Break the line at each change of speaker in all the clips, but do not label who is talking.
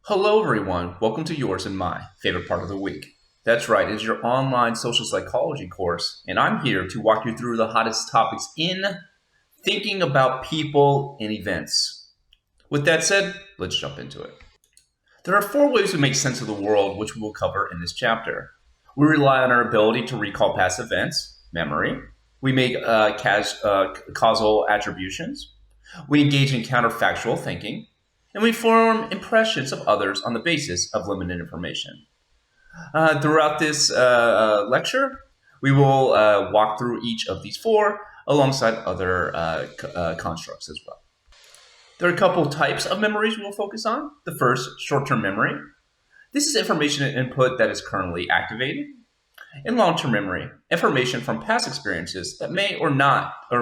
Hello, everyone. Welcome to yours and my favorite part of the week. That's right, it's your online social psychology course, and I'm here to walk you through the hottest topics in thinking about people and events. With that said, let's jump into it. There are four ways we make sense of the world, which we will cover in this chapter. We rely on our ability to recall past events, memory. We make causal attributions. We engage in counterfactual thinking. And we form impressions of others on the basis of limited information. Throughout this lecture, we will walk through each of these four alongside other constructs as well. There are a couple types of memories we will focus on. The first, short-term memory. This is information and input that is currently activated. And long-term memory, information from past experiences that may or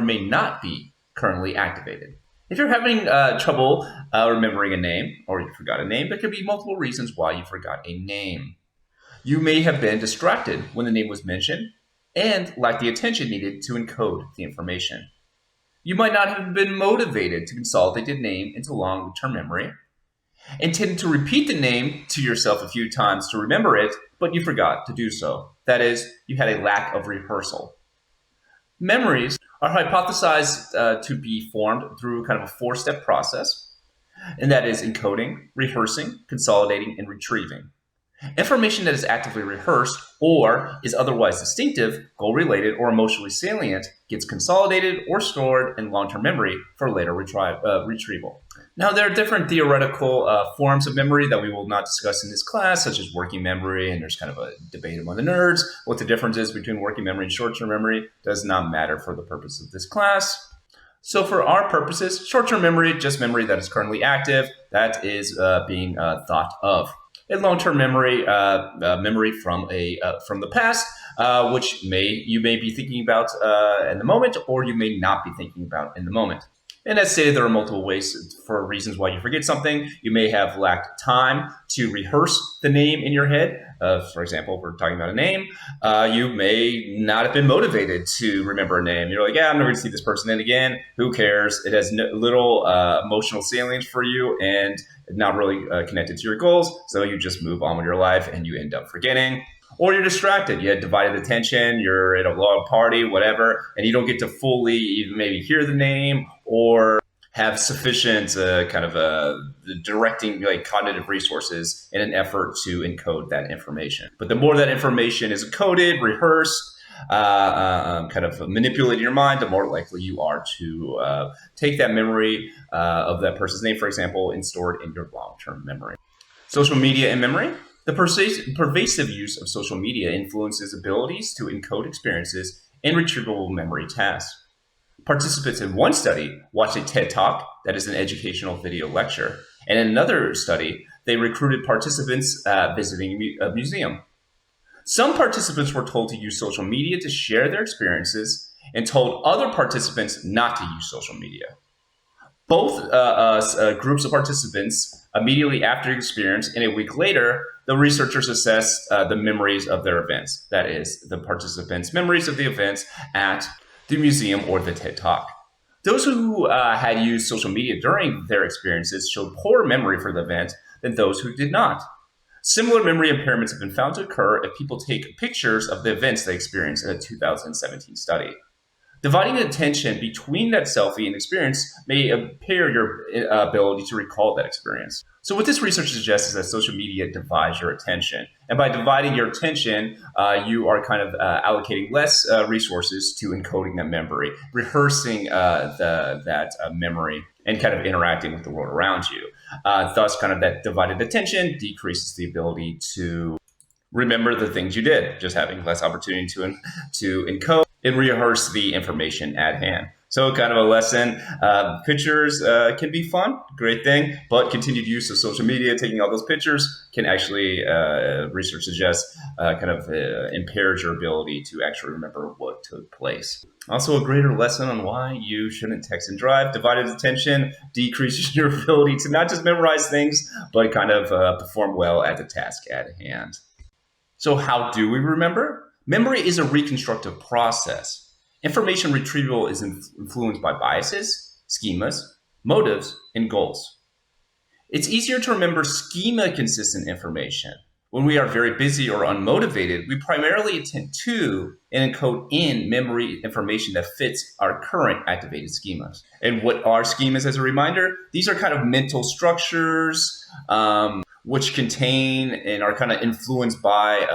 may not be currently activated. If you're having trouble remembering a name, or you forgot a name, there could be multiple reasons why you forgot a name. You may have been distracted when the name was mentioned and lacked the attention needed to encode the information. You might not have been motivated to consolidate the name into long-term memory, intended to repeat the name to yourself a few times to remember it, but you forgot to do so. That is, you had a lack of rehearsal. Memories are hypothesized to be formed through kind of a four-step process, and that is encoding, rehearsing, consolidating, and retrieving. Information that is actively rehearsed or is otherwise distinctive, goal-related, or emotionally salient gets consolidated or stored in long-term memory for later retrieval. Now, there are different theoretical forms of memory that we will not discuss in this class, such as working memory, and there's kind of a debate among the nerds. What the difference is between working memory and short-term memory does not matter for the purpose of this class. So for our purposes, short-term memory, just memory that is currently active, that is being thought of. And long-term memory, memory from the past, which you may be thinking about in the moment, or you may not be thinking about in the moment. And as stated, there are multiple ways for reasons why you forget something. You may have lacked time to rehearse the name in your head. For example, if we're talking about a name, you may not have been motivated to remember a name. You're like, yeah, I'm never going to see this person in again. Who cares? It has little emotional salience for you and not really connected to your goals. So you just move on with your life and you end up forgetting. Or you're distracted. You had divided attention. You're at a long party, whatever, and you don't get to fully even maybe hear the name or have sufficient directing cognitive resources in an effort to encode that information. But the more that information is encoded, rehearsed, manipulating your mind, the more likely you are to take that memory of that person's name, for example, and store it in your long-term memory. Social media and memory. The pervasive use of social media influences abilities to encode experiences and retrievable memory tasks. Participants in one study watched a TED Talk, that is an educational video lecture, and in another study, they recruited participants visiting a museum. Some participants were told to use social media to share their experiences and told other participants not to use social media. Both groups of participants immediately after the experience and a week later, the researchers assessed the memories of their events. That is, the participants' memories of the events at the museum or the TED Talk. Those who had used social media during their experiences showed poorer memory for the event than those who did not. Similar memory impairments have been found to occur if people take pictures of the events they experienced in a 2017 study. Dividing attention between that selfie and experience may impair your ability to recall that experience. So what this research suggests is that social media divides your attention. And by dividing your attention, you are kind of allocating less resources to encoding that memory, rehearsing that memory, and kind of interacting with the world around you. Thus, kind of that divided attention decreases the ability to remember the things you did, just having less opportunity to encode and rehearse the information at hand. So kind of a lesson. Pictures can be fun, great thing, but continued use of social media, taking all those pictures, can actually, research suggests, impairs your ability to actually remember what took place. Also, a greater lesson on why you shouldn't text and drive. Divided attention decreases your ability to not just memorize things, but kind of perform well at the task at hand. So how do we remember? Memory is a reconstructive process. Information retrieval is influenced by biases, schemas, motives, and goals. It's easier to remember schema-consistent information. When we are very busy or unmotivated, we primarily attend to and encode in memory information that fits our current activated schemas. And what are schemas as a reminder? These are kind of mental structures which contain and are kind of influenced by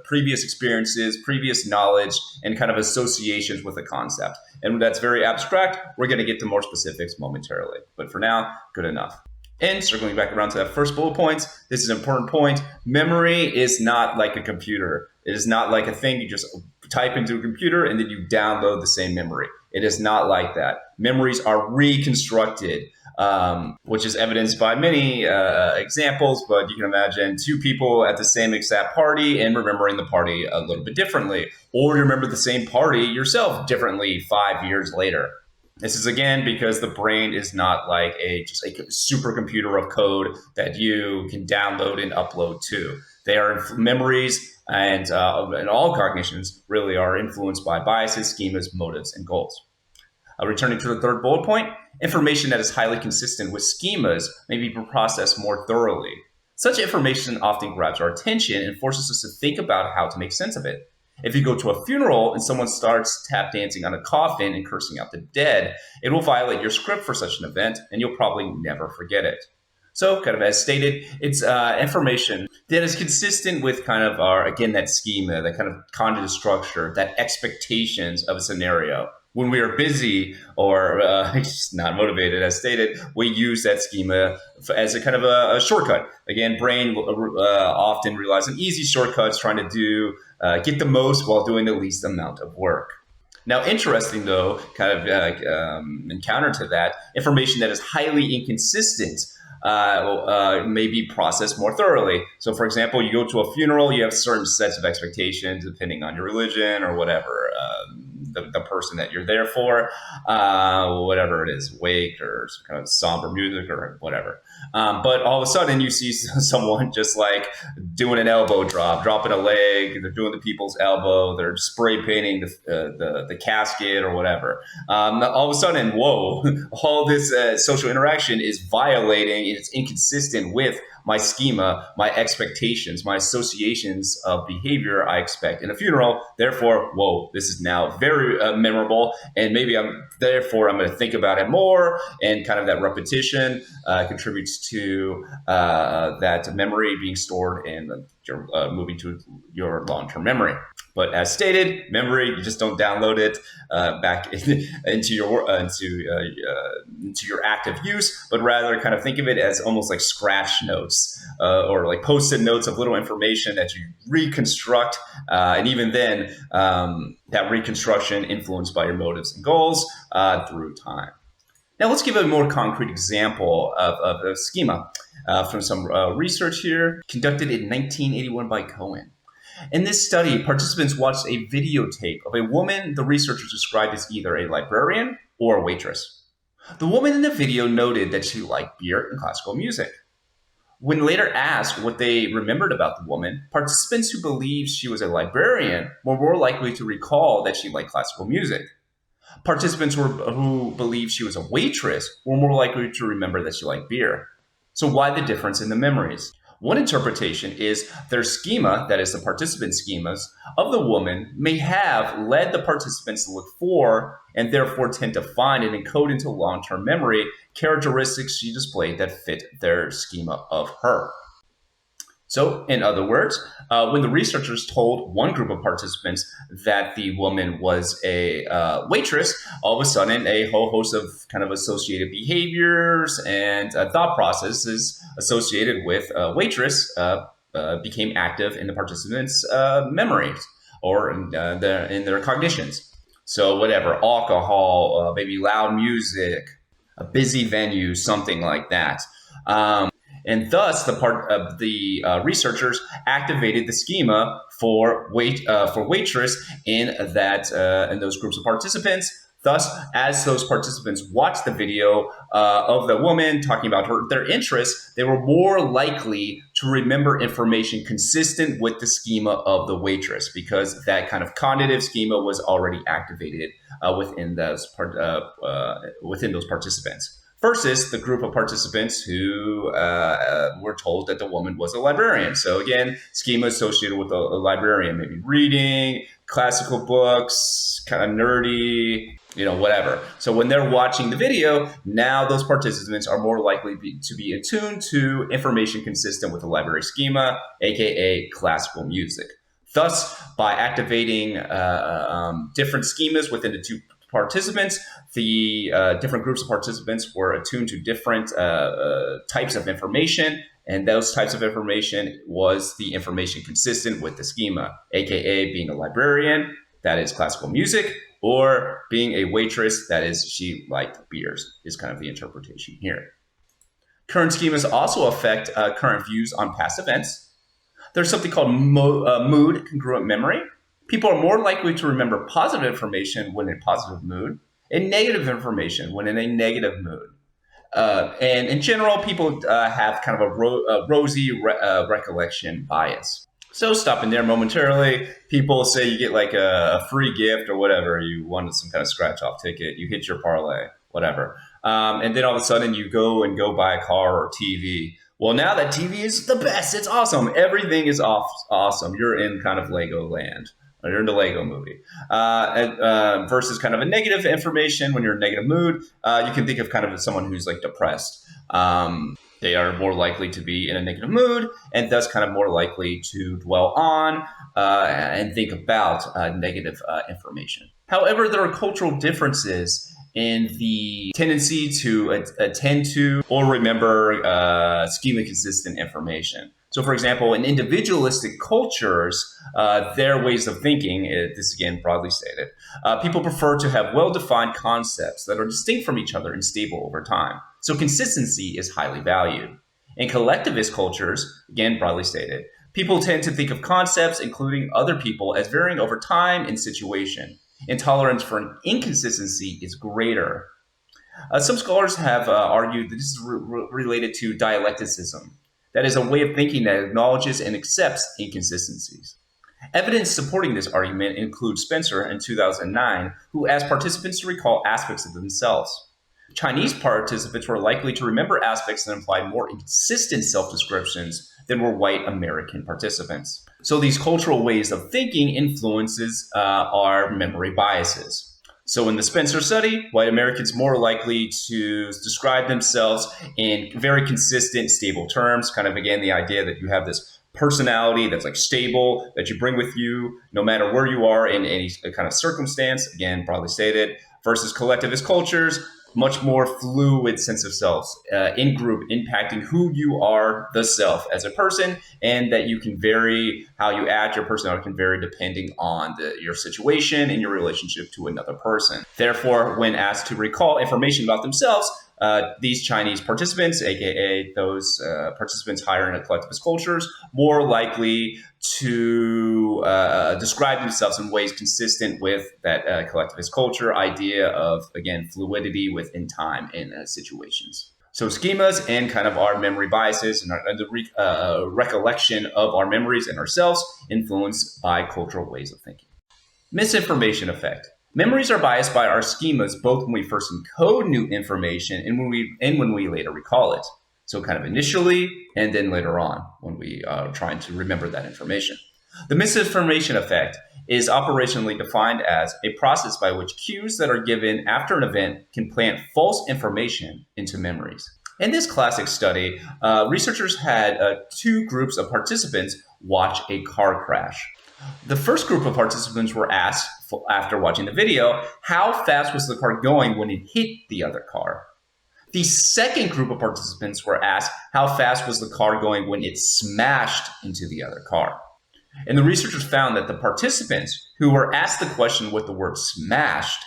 previous experiences, previous knowledge, and kind of associations with a concept. And that's very abstract. We're going to get to more specifics momentarily. But for now, good enough. And circling back around to that first bullet point, this is an important point. Memory is not like a computer. It is not like a thing you just type into a computer and then you download the same memory. It is not like that. Memories are reconstructed, which is evidenced by many examples, but you can imagine two people at the same exact party and remembering the party a little bit differently, or you remember the same party yourself differently 5 years later. This is, again, because the brain is not like just a supercomputer of code that you can download and upload to. They are memories, and all cognitions really are influenced by biases, schemas, motives, and goals. Returning to the third bullet point, information that is highly consistent with schemas may be processed more thoroughly. Such information often grabs our attention and forces us to think about how to make sense of it. If you go to a funeral and someone starts tap dancing on a coffin and cursing out the dead, it will violate your script for such an event, and you'll probably never forget it. So, kind of as stated, it's information that is consistent with kind of that schema, that kind of cognitive structure, that expectations of a scenario. When we are busy or just not motivated, as stated, we use that schema as a kind of a shortcut. Again, brain often relies on easy shortcuts, trying to get the most while doing the least amount of work. Now, interesting though, kind of in counter to that, information that is highly inconsistent may be processed more thoroughly. So, for example, you go to a funeral, you have certain sets of expectations depending on your religion or whatever. The person that you're there for, whatever it is, wake or some kind of somber music or whatever. But all of a sudden you see someone just like doing an elbow drop, dropping a leg, they're doing the people's elbow, they're spray painting the casket or whatever. All of a sudden, whoa, all this social interaction is violating, it's inconsistent with my schema, my expectations, my associations of behavior I expect in a funeral. Therefore, whoa, this is now very memorable, and maybe I'm going to think about it more, and kind of that repetition contributes to that memory being stored and moving to your long-term memory. But as stated, memory, you just don't download it back into your active use, but rather kind of think of it as almost like scratch notes or like post-it notes of little information that you reconstruct. And even then, that reconstruction influenced by your motives and goals through time. Now, let's give a more concrete example of a schema from some research here conducted in 1981 by Cohen. In this study, participants watched a videotape of a woman the researchers described as either a librarian or a waitress. The woman in the video noted that she liked beer and classical music. When later asked what they remembered about the woman, participants who believed she was a librarian were more likely to recall that she liked classical music. Participants who believed she was a waitress were more likely to remember that she liked beer. So why the difference in the memories? One interpretation is their schema, that is the participant schemas, of the woman may have led the participants to look for and therefore tend to find and encode into long-term memory characteristics she displayed that fit their schema of her. So, in other words, when the researchers told one group of participants that the woman was a waitress, all of a sudden a whole host of kind of associated behaviors and thought processes associated with waitress became active in the participants' memories or in their cognitions. So whatever, alcohol, maybe loud music, a busy venue, something like that. And thus, the researchers activated the schema for waitress in those groups of participants. Thus, as those participants watched the video of the woman talking about their interests, they were more likely to remember information consistent with the schema of the waitress, because that kind of cognitive schema was already activated within those participants. versus the group of participants who were told that the woman was a librarian. So again, schema associated with a librarian, maybe reading, classical books, kind of nerdy, whatever. So when they're watching the video, now those participants are more likely to be attuned to information consistent with the library schema, aka classical music. Thus, by activating different schemas within the two participants, the different groups of participants were attuned to different types of information, and those types of information was the information consistent with the schema, aka being a librarian, that is classical music, or being a waitress, that is she liked beers, is kind of the interpretation here. Current schemas also affect current views on past events. There's something called mood-congruent memory. People are more likely to remember positive information when in a positive mood and negative information when in a negative mood. And in general, people have kind of a rosy recollection bias. So stopping there momentarily, people say you get like a free gift or whatever. You wanted some kind of scratch-off ticket. You hit your parlay, whatever. And then all of a sudden you go buy a car or TV. Well, now that TV is the best. It's awesome. Everything is awesome. You're in kind of Lego land. You're in the Lego movie. Versus kind of a negative information when you're in a negative mood. You can think of kind of someone who's like depressed. They are more likely to be in a negative mood and thus kind of more likely to dwell on and think about negative information. However, there are cultural differences in the tendency to attend to or remember schema-consistent information. So, for example, in individualistic cultures, their ways of thinking, this again broadly stated, people prefer to have well-defined concepts that are distinct from each other and stable over time. So consistency is highly valued. In collectivist cultures, again broadly stated, people tend to think of concepts, including other people, as varying over time and situation. Intolerance for an inconsistency is greater. Some scholars have argued that this is related to dialecticism. That is a way of thinking that acknowledges and accepts inconsistencies. Evidence supporting this argument includes Spencer in 2009, who asked participants to recall aspects of themselves. Chinese participants were likely to remember aspects that implied more inconsistent self-descriptions than were white American participants. So these cultural ways of thinking influences our memory biases. So in the Spencer study, white Americans more likely to describe themselves in very consistent, stable terms. Kind of, again, the idea that you have this personality that's like stable, that you bring with you no matter where you are in any kind of circumstance, again, broadly stated, versus collectivist cultures, much more fluid sense of selves, in group, impacting who you are, the self as a person, and that you can vary how you act, your personality can vary depending on your situation and your relationship to another person. Therefore, when asked to recall information about themselves, these Chinese participants, aka those participants higher in collectivist cultures, more likely to describe themselves in ways consistent with that collectivist culture idea of, again, fluidity within time in situations. So schemas and kind of our memory biases and the recollection of our memories and ourselves influenced by cultural ways of thinking. Misinformation effect. Memories are biased by our schemas both when we first encode new information and when we later recall it. So kind of initially and then later on when we are trying to remember that information. The misinformation effect is operationally defined as a process by which cues that are given after an event can plant false information into memories. In this classic study, researchers had two groups of participants watch a car crash. The first group of participants were asked, after watching the video, how fast was the car going when it hit the other car? The second group of participants were asked how fast was the car going when it smashed into the other car. And the researchers found that the participants who were asked the question with the word smashed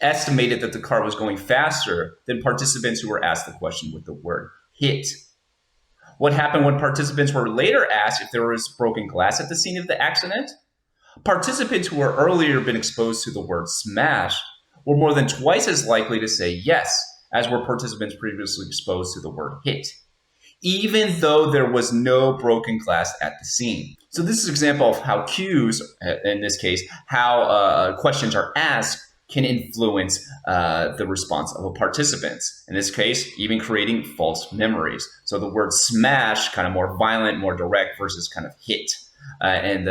estimated that the car was going faster than participants who were asked the question with the word hit. What happened when participants were later asked if there was broken glass at the scene of the accident? Participants who were earlier been exposed to the word smash were more than twice as likely to say yes as were participants previously exposed to the word hit, even though there was no broken glass at the scene. So this is an example of how cues, in this case, how questions are asked can influence the response of a participant. In this case, even creating false memories. So the word smash, kind of more violent, more direct versus kind of hit. And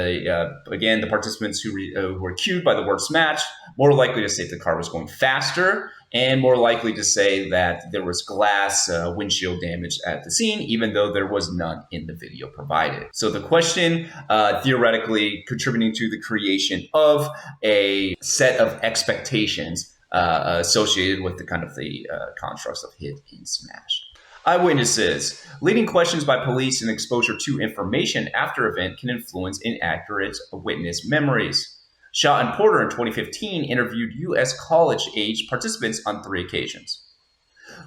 again, the participants who were cued by the word smash, more likely to say the car was going faster and more likely to say that there was glass windshield damage at the scene, even though there was none in the video provided. So the question theoretically contributing to the creation of a set of expectations associated with the kind of the constructs of hit and smash. Eyewitnesses. Leading questions by police and exposure to information after event can influence inaccurate witness memories. Shaw and Porter in 2015 interviewed U.S. college-age participants on 3 occasions.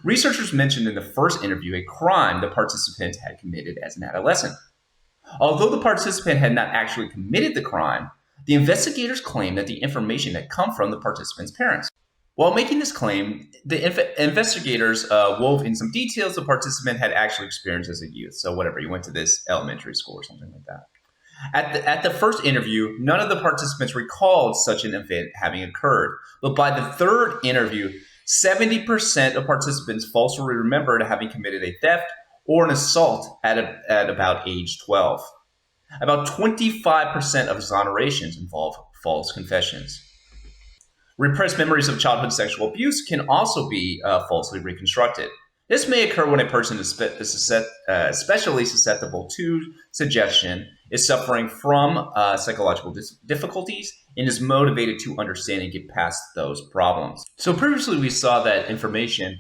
Researchers mentioned in the first interview a crime the participant had committed as an adolescent. Although the participant had not actually committed the crime, the investigators claimed that the information had come from the participant's parents. While making this claim, the investigators wove in some details the participant had actually experienced as a youth. So whatever, you went to this elementary school or something like that. At the first interview, none of the participants recalled such an event having occurred. But by the third interview, 70% of participants falsely remembered having committed a theft or an assault at about age 12. About 25% of exonerations involve false confessions. Repressed memories of childhood sexual abuse can also be falsely reconstructed. This may occur when a person is especially susceptible to suggestion, is suffering from psychological difficulties, and is motivated to understand and get past those problems. So previously we saw that information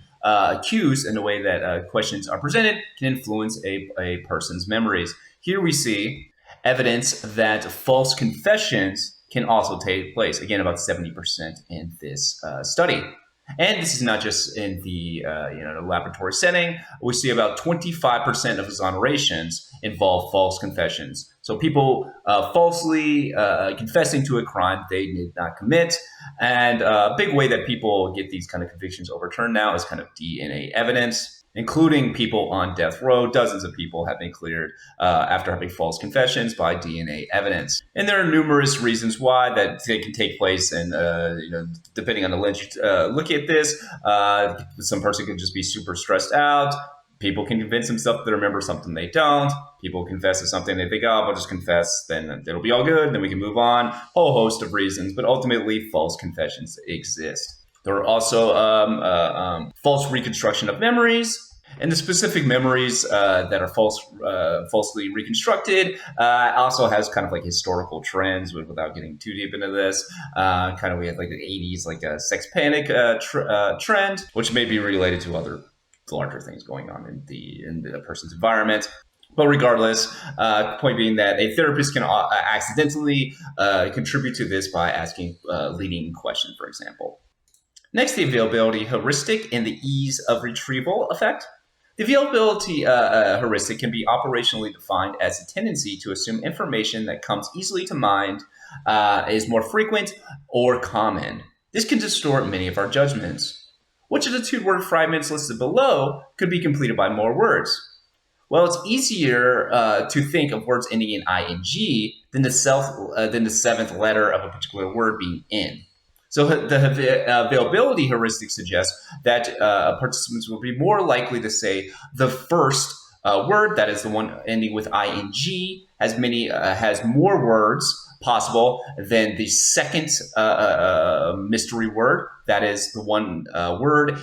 cues in the way that questions are presented can influence a person's memories. Here we see evidence that false confessions can also take place. Again, about 70% in this study. And this is not just in the laboratory setting. We see about 25% of exonerations involve false confessions. So people falsely confessing to a crime they did not commit. And a big way that people get these kind of convictions overturned now is kind of DNA evidence, including people on death row. Dozens of people have been cleared after having false confessions by DNA evidence. And there are numerous reasons why that they can take place. And depending on the lens you look at this, some person could just be super stressed out. People can convince themselves to remember something they don't. People confess to something they think, oh, I'll just confess, then it'll be all good, then we can move on. Whole host of reasons, but ultimately false confessions exist. There are also false reconstruction of memories. And the specific memories that are falsely reconstructed also has kind of like historical trends without getting too deep into this. Kind of we had like the 80s, like a sex panic trend, which may be related to other larger things going on in the person's environment. But regardless, point being that a therapist can accidentally contribute to this by asking a leading question, for example. Next, the availability heuristic and the ease of retrieval effect. The availability heuristic can be operationally defined as a tendency to assume information that comes easily to mind is more frequent or common. This can distort many of our judgments. Which of the 2 word fragments listed below could be completed by more words? Well, it's easier to think of words ending in ing than the 7th letter of a particular word being in. So the availability heuristic suggests that participants will be more likely to say the first word, that is the one ending with ing, has more words possible than the second mystery word, that is the one word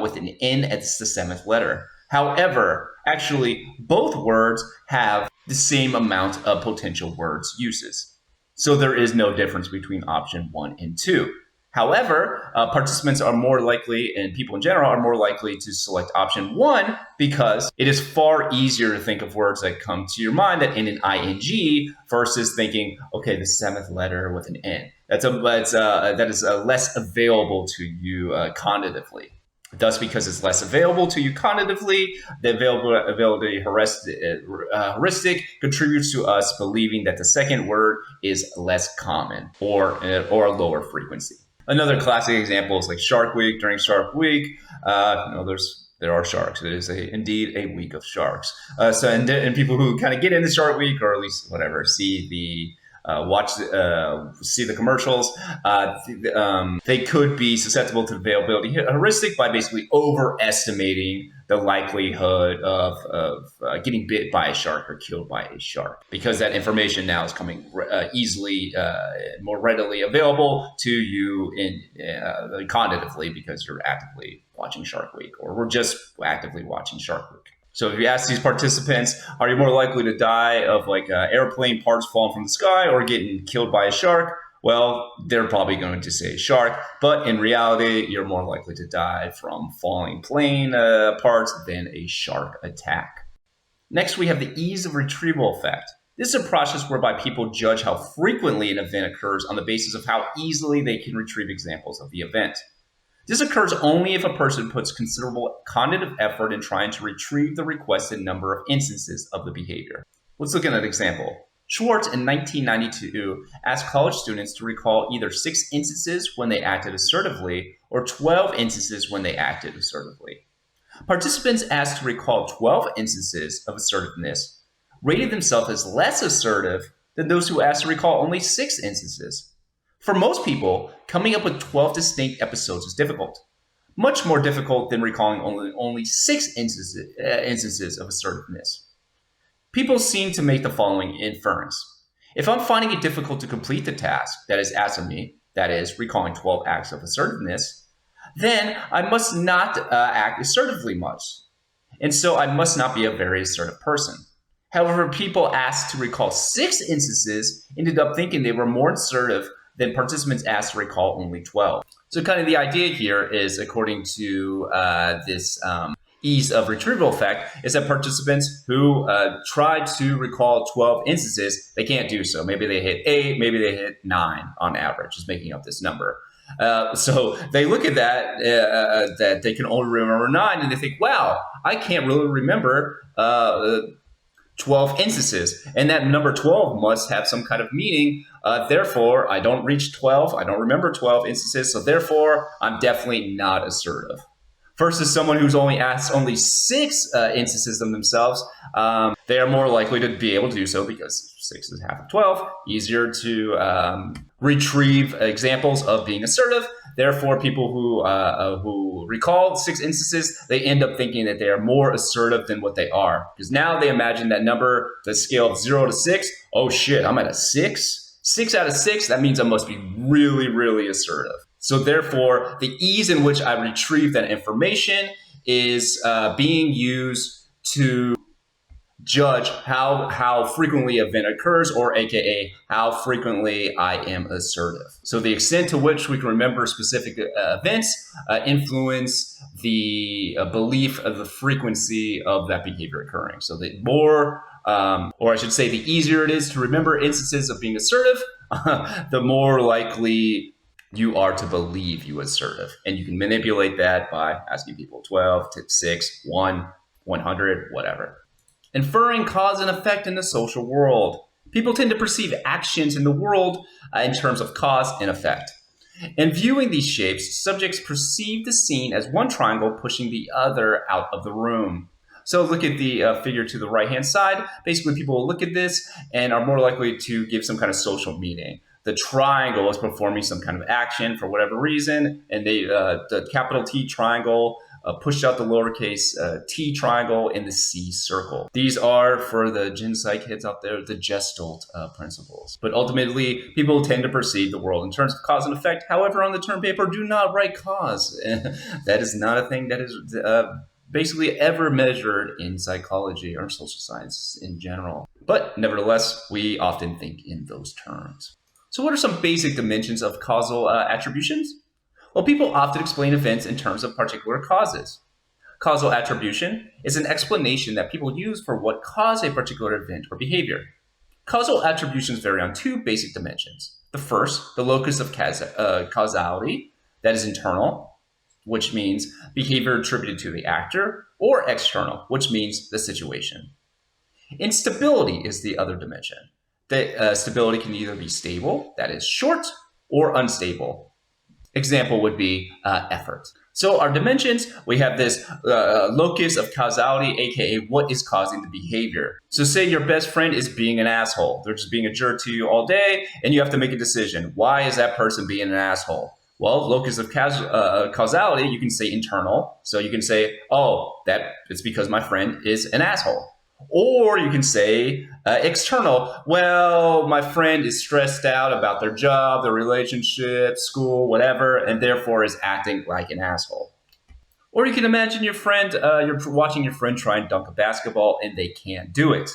with an N as the 7th letter. However, actually, both words have the same amount of potential words uses. So there is no difference between option 1 and 2. However, participants are more likely, and people in general are more likely to select option 1 because it is far easier to think of words that come to your mind that end in ing versus thinking, okay, the 7th letter with an N. That is less available to you cognitively. Thus, because it's less available to you cognitively, the availability heuristic contributes to us believing that the second word is less common or a lower frequency. Another classic example is like Shark Week. During Shark Week, there are sharks. It is indeed a week of sharks. And people who kind of get into Shark Week, or at least whatever, see see the commercials. They could be susceptible to availability heuristic by basically overestimating the likelihood of getting bit by a shark or killed by a shark, because that information now is coming easily, more readily available to you cognitively, because you're actively watching Shark Week, or we're just actively watching Shark Week. So if you ask these participants, are you more likely to die of like airplane parts falling from the sky or getting killed by a shark? Well, they're probably going to say shark, but in reality, you're more likely to die from falling plane parts than a shark attack. Next, we have the ease of retrieval effect. This is a process whereby people judge how frequently an event occurs on the basis of how easily they can retrieve examples of the event. This occurs only if a person puts considerable cognitive effort in trying to retrieve the requested number of instances of the behavior. Let's look at an example. Schwartz in 1992 asked college students to recall either 6 instances when they acted assertively or 12 instances when they acted assertively. Participants asked to recall 12 instances of assertiveness rated themselves as less assertive than those who asked to recall only 6 instances. For most people, coming up with 12 distinct episodes is difficult. Much more difficult than recalling only 6 instances of assertiveness. People seem to make the following inference. If I'm finding it difficult to complete the task that is asked of me, that is, recalling 12 acts of assertiveness, then I must not act assertively much. And so I must not be a very assertive person. However, people asked to recall 6 instances ended up thinking they were more assertive than participants asked to recall only 12. So kind of the idea here is, according to this ease of retrieval effect, is that participants who try to recall 12 instances, they can't do so. Maybe they hit 8, maybe they hit 9 on average, just making up this number. So they look at that, that they can only remember 9, and they think, wow, I can't really remember 12 instances, and that number 12 must have some kind of meaning. Therefore, I don't reach 12. I don't remember 12 instances, so therefore, I'm definitely not assertive. Versus someone who's only asked only 6 instances of themselves, they are more likely to be able to do so because 6 is half of 12. Easier to retrieve examples of being assertive. Therefore, people who recall 6 instances, they end up thinking that they are more assertive than what they are. Because now they imagine that number, the scale of 0 to 6, oh shit, I'm at a 6? 6 out of 6, that means I must be really, really assertive. So therefore, the ease in which I retrieve that information is being used to judge how frequently an event occurs, or AKA how frequently I am assertive. So the extent to which we can remember specific events influence the belief of the frequency of that behavior occurring. So the more, or I should say, the easier it is to remember instances of being assertive, the more likely you are to believe you assertive. And you can manipulate that by asking people 12, 6, 1, 100, whatever. Inferring cause and effect in the social world. People tend to perceive actions in the world in terms of cause and effect. In viewing these shapes, subjects perceive the scene as one triangle pushing the other out of the room. So look at the figure to the right-hand side. Basically, people will look at this and are more likely to give some kind of social meaning. The triangle is performing some kind of action for whatever reason, and the capital T triangle pushed out the lowercase t triangle in the C circle. These are, for the gen psych kids out there, the Gestalt principles. But ultimately, people tend to perceive the world in terms of cause and effect. However, on the term paper, do not write cause. That is not a thing that is basically ever measured in psychology or social science in general. But nevertheless, we often think in those terms. So what are some basic dimensions of causal attributions? Well, people often explain events in terms of particular causes. Causal attribution is an explanation that people use for what caused a particular event or behavior. Causal attributions vary on 2 basic dimensions. The first, the locus of causality, that is internal, which means behavior attributed to the actor, or external, which means the situation. Instability is the other dimension. The stability can either be stable, that is short, or unstable. Example would be effort. So our dimensions, we have this locus of causality, aka what is causing the behavior. So say your best friend is being an asshole. They're just being a jerk to you all day, and you have to make a decision. Why is that person being an asshole? Well, locus of causality, you can say internal. So you can say, oh, that it's because my friend is an asshole. Or you can say external. Well, my friend is stressed out about their job, their relationship, school, whatever, and therefore is acting like an asshole. Or you can imagine your friend, you're watching your friend try and dunk a basketball and they can't do it.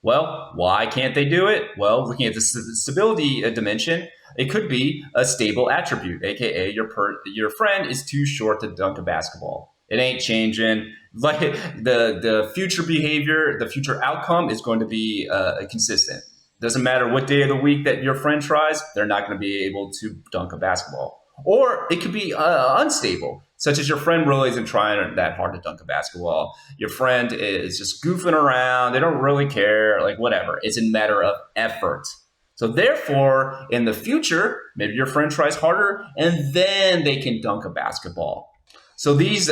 Well, why can't they do it? Well, looking at the stability dimension, it could be a stable attribute, aka your friend is too short to dunk a basketball. It ain't changing. Like the future behavior, the future outcome is going to be consistent. Doesn't matter what day of the week that your friend tries, they're not going to be able to dunk a basketball. Or it could be unstable, such as your friend really isn't trying that hard to dunk a basketball. Your friend is just goofing around. They don't really care, like whatever. It's a matter of effort. So therefore, in the future, maybe your friend tries harder and then they can dunk a basketball. So these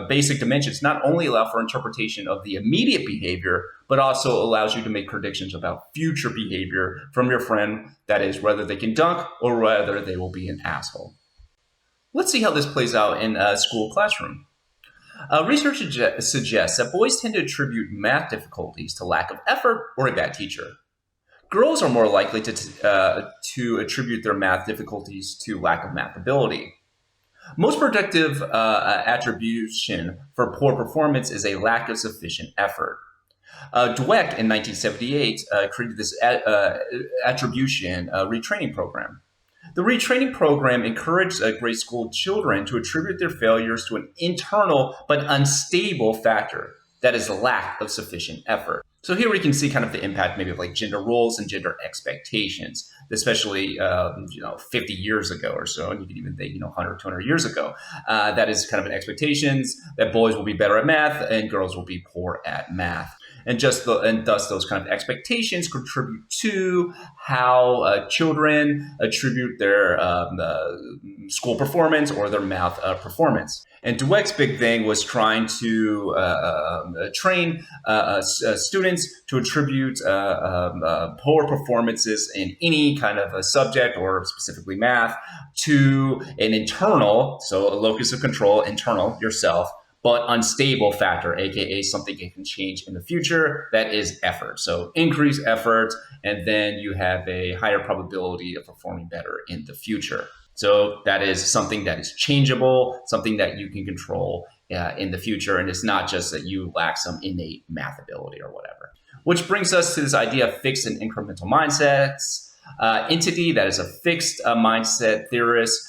basic dimensions not only allow for interpretation of the immediate behavior, but also allows you to make predictions about future behavior from your friend. That is, whether they can dunk or whether they will be an asshole. Let's see how this plays out in a school classroom. Research suggests that boys tend to attribute math difficulties to lack of effort or a bad teacher. Girls are more likely to attribute their math difficulties to lack of math ability. Most predictive attribution for poor performance is a lack of sufficient effort. Dweck in 1978 created this attribution retraining program. The retraining program encouraged grade school children to attribute their failures to an internal but unstable factor, that is, a lack of sufficient effort. So here we can see kind of the impact maybe of like gender roles and gender expectations, especially 50 years ago or so, and you can even think 100, 200 years ago. That is kind of an expectations that boys will be better at math and girls will be poor at math. And thus those kind of expectations contribute to how children attribute their school performance or their math performance. And Dweck's big thing was trying to train students to attribute poor performances in any kind of a subject or specifically math to an internal, so a locus of control, internal, yourself, but unstable factor, aka something that can change in the future, that is effort. So increase effort, and then you have a higher probability of performing better in the future. So that is something that is changeable, something that you can control in the future, and it's not just that you lack some innate math ability or whatever. Which brings us to this idea of fixed and incremental mindsets. Entity, that is a fixed mindset theorist.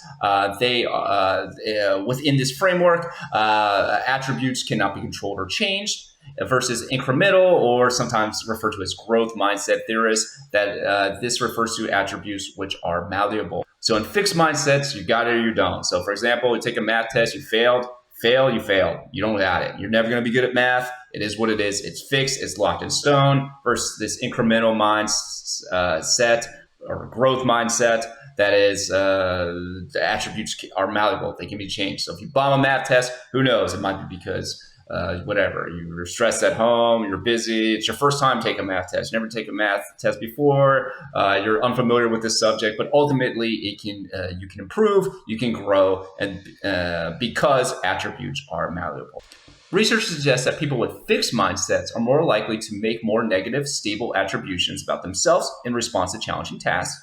Within this framework, attributes cannot be controlled or changed, versus incremental, or sometimes referred to as growth mindset theorists, that this refers to attributes which are malleable. So in fixed mindsets, you got it or you don't. So for example, you take a math test, you failed. You failed. You don't got it. You're never going to be good at math. It is what it is. It's fixed. It's locked in stone. Versus this incremental mindset or growth mindset, that is, the attributes are malleable. They can be changed. So if you bomb a math test, who knows? It might be because whatever, you're stressed at home, you're busy, it's your first time taking a math test, you never take a math test before, you're unfamiliar with this subject, but ultimately you can improve, you can grow, and because attributes are malleable. Research suggests that people with fixed mindsets are more likely to make more negative, stable attributions about themselves in response to challenging tasks.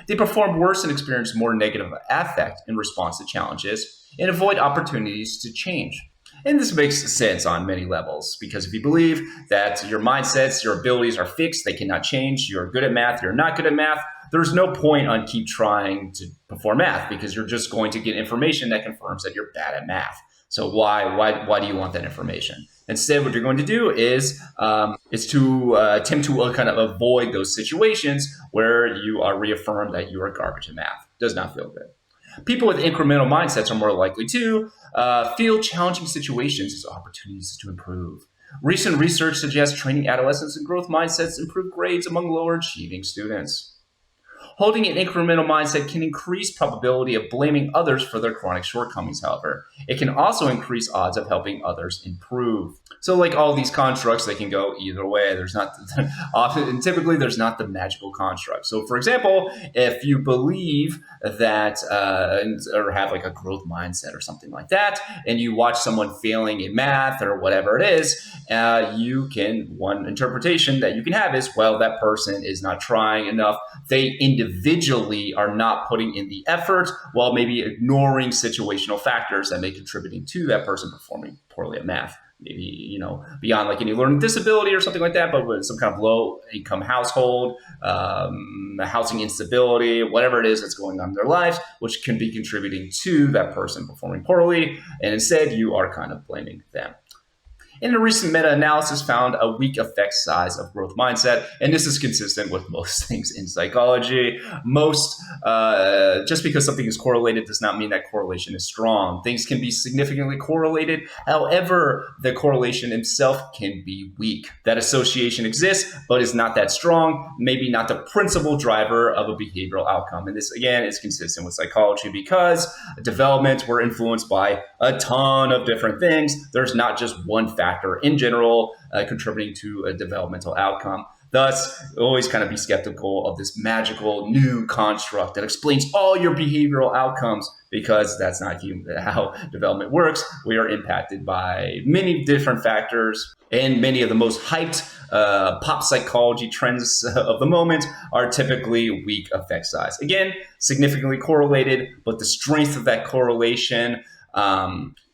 They perform worse and experience more negative affect in response to challenges and avoid opportunities to change. And this makes sense on many levels, because if you believe that your mindsets, your abilities are fixed, they cannot change, you're good at math, you're not good at math, there's no point on keep trying to perform math, because you're just going to get information that confirms that you're bad at math. So why do you want that information? Instead, what you're going to do is to attempt to kind of avoid those situations where you are reaffirmed that you are garbage at math. Does not feel good. People with incremental mindsets are more likely to feel challenging situations as opportunities to improve. Recent research suggests training adolescents in growth mindsets improve grades among lower achieving students. Holding an incremental mindset can increase probability of blaming others for their chronic shortcomings, however. It can also increase odds of helping others improve. So like all these constructs, they can go either way. There's not often, and typically there's not the magical construct. So for example, if you believe that or have like a growth mindset or something like that, and you watch someone failing in math or whatever it is, one interpretation that you can have is, well, that person is not trying enough. They individually are not putting in the effort, while maybe ignoring situational factors that may be contributing to that person performing poorly at math. Maybe, beyond like any learning disability or something like that, but with some kind of low income household, housing instability, whatever it is that's going on in their lives, which can be contributing to that person performing poorly. And instead, you are kind of blaming them. And a recent meta-analysis found a weak effect size of growth mindset, and this is consistent with most things in psychology. Just because something is correlated does not mean that correlation is strong. Things can be significantly correlated. However, the correlation itself can be weak. That association exists, but is not that strong, maybe not the principal driver of a behavioral outcome. And this, again, is consistent with psychology because development were influenced by a ton of different things. There's not just one factor in general contributing to a developmental outcome. Thus, always kind of be skeptical of this magical new construct that explains all your behavioral outcomes, because that's not how development works. We are impacted by many different factors, and many of the most hyped pop psychology trends of the moment are typically weak effect size. Again, significantly correlated, but the strength of that correlation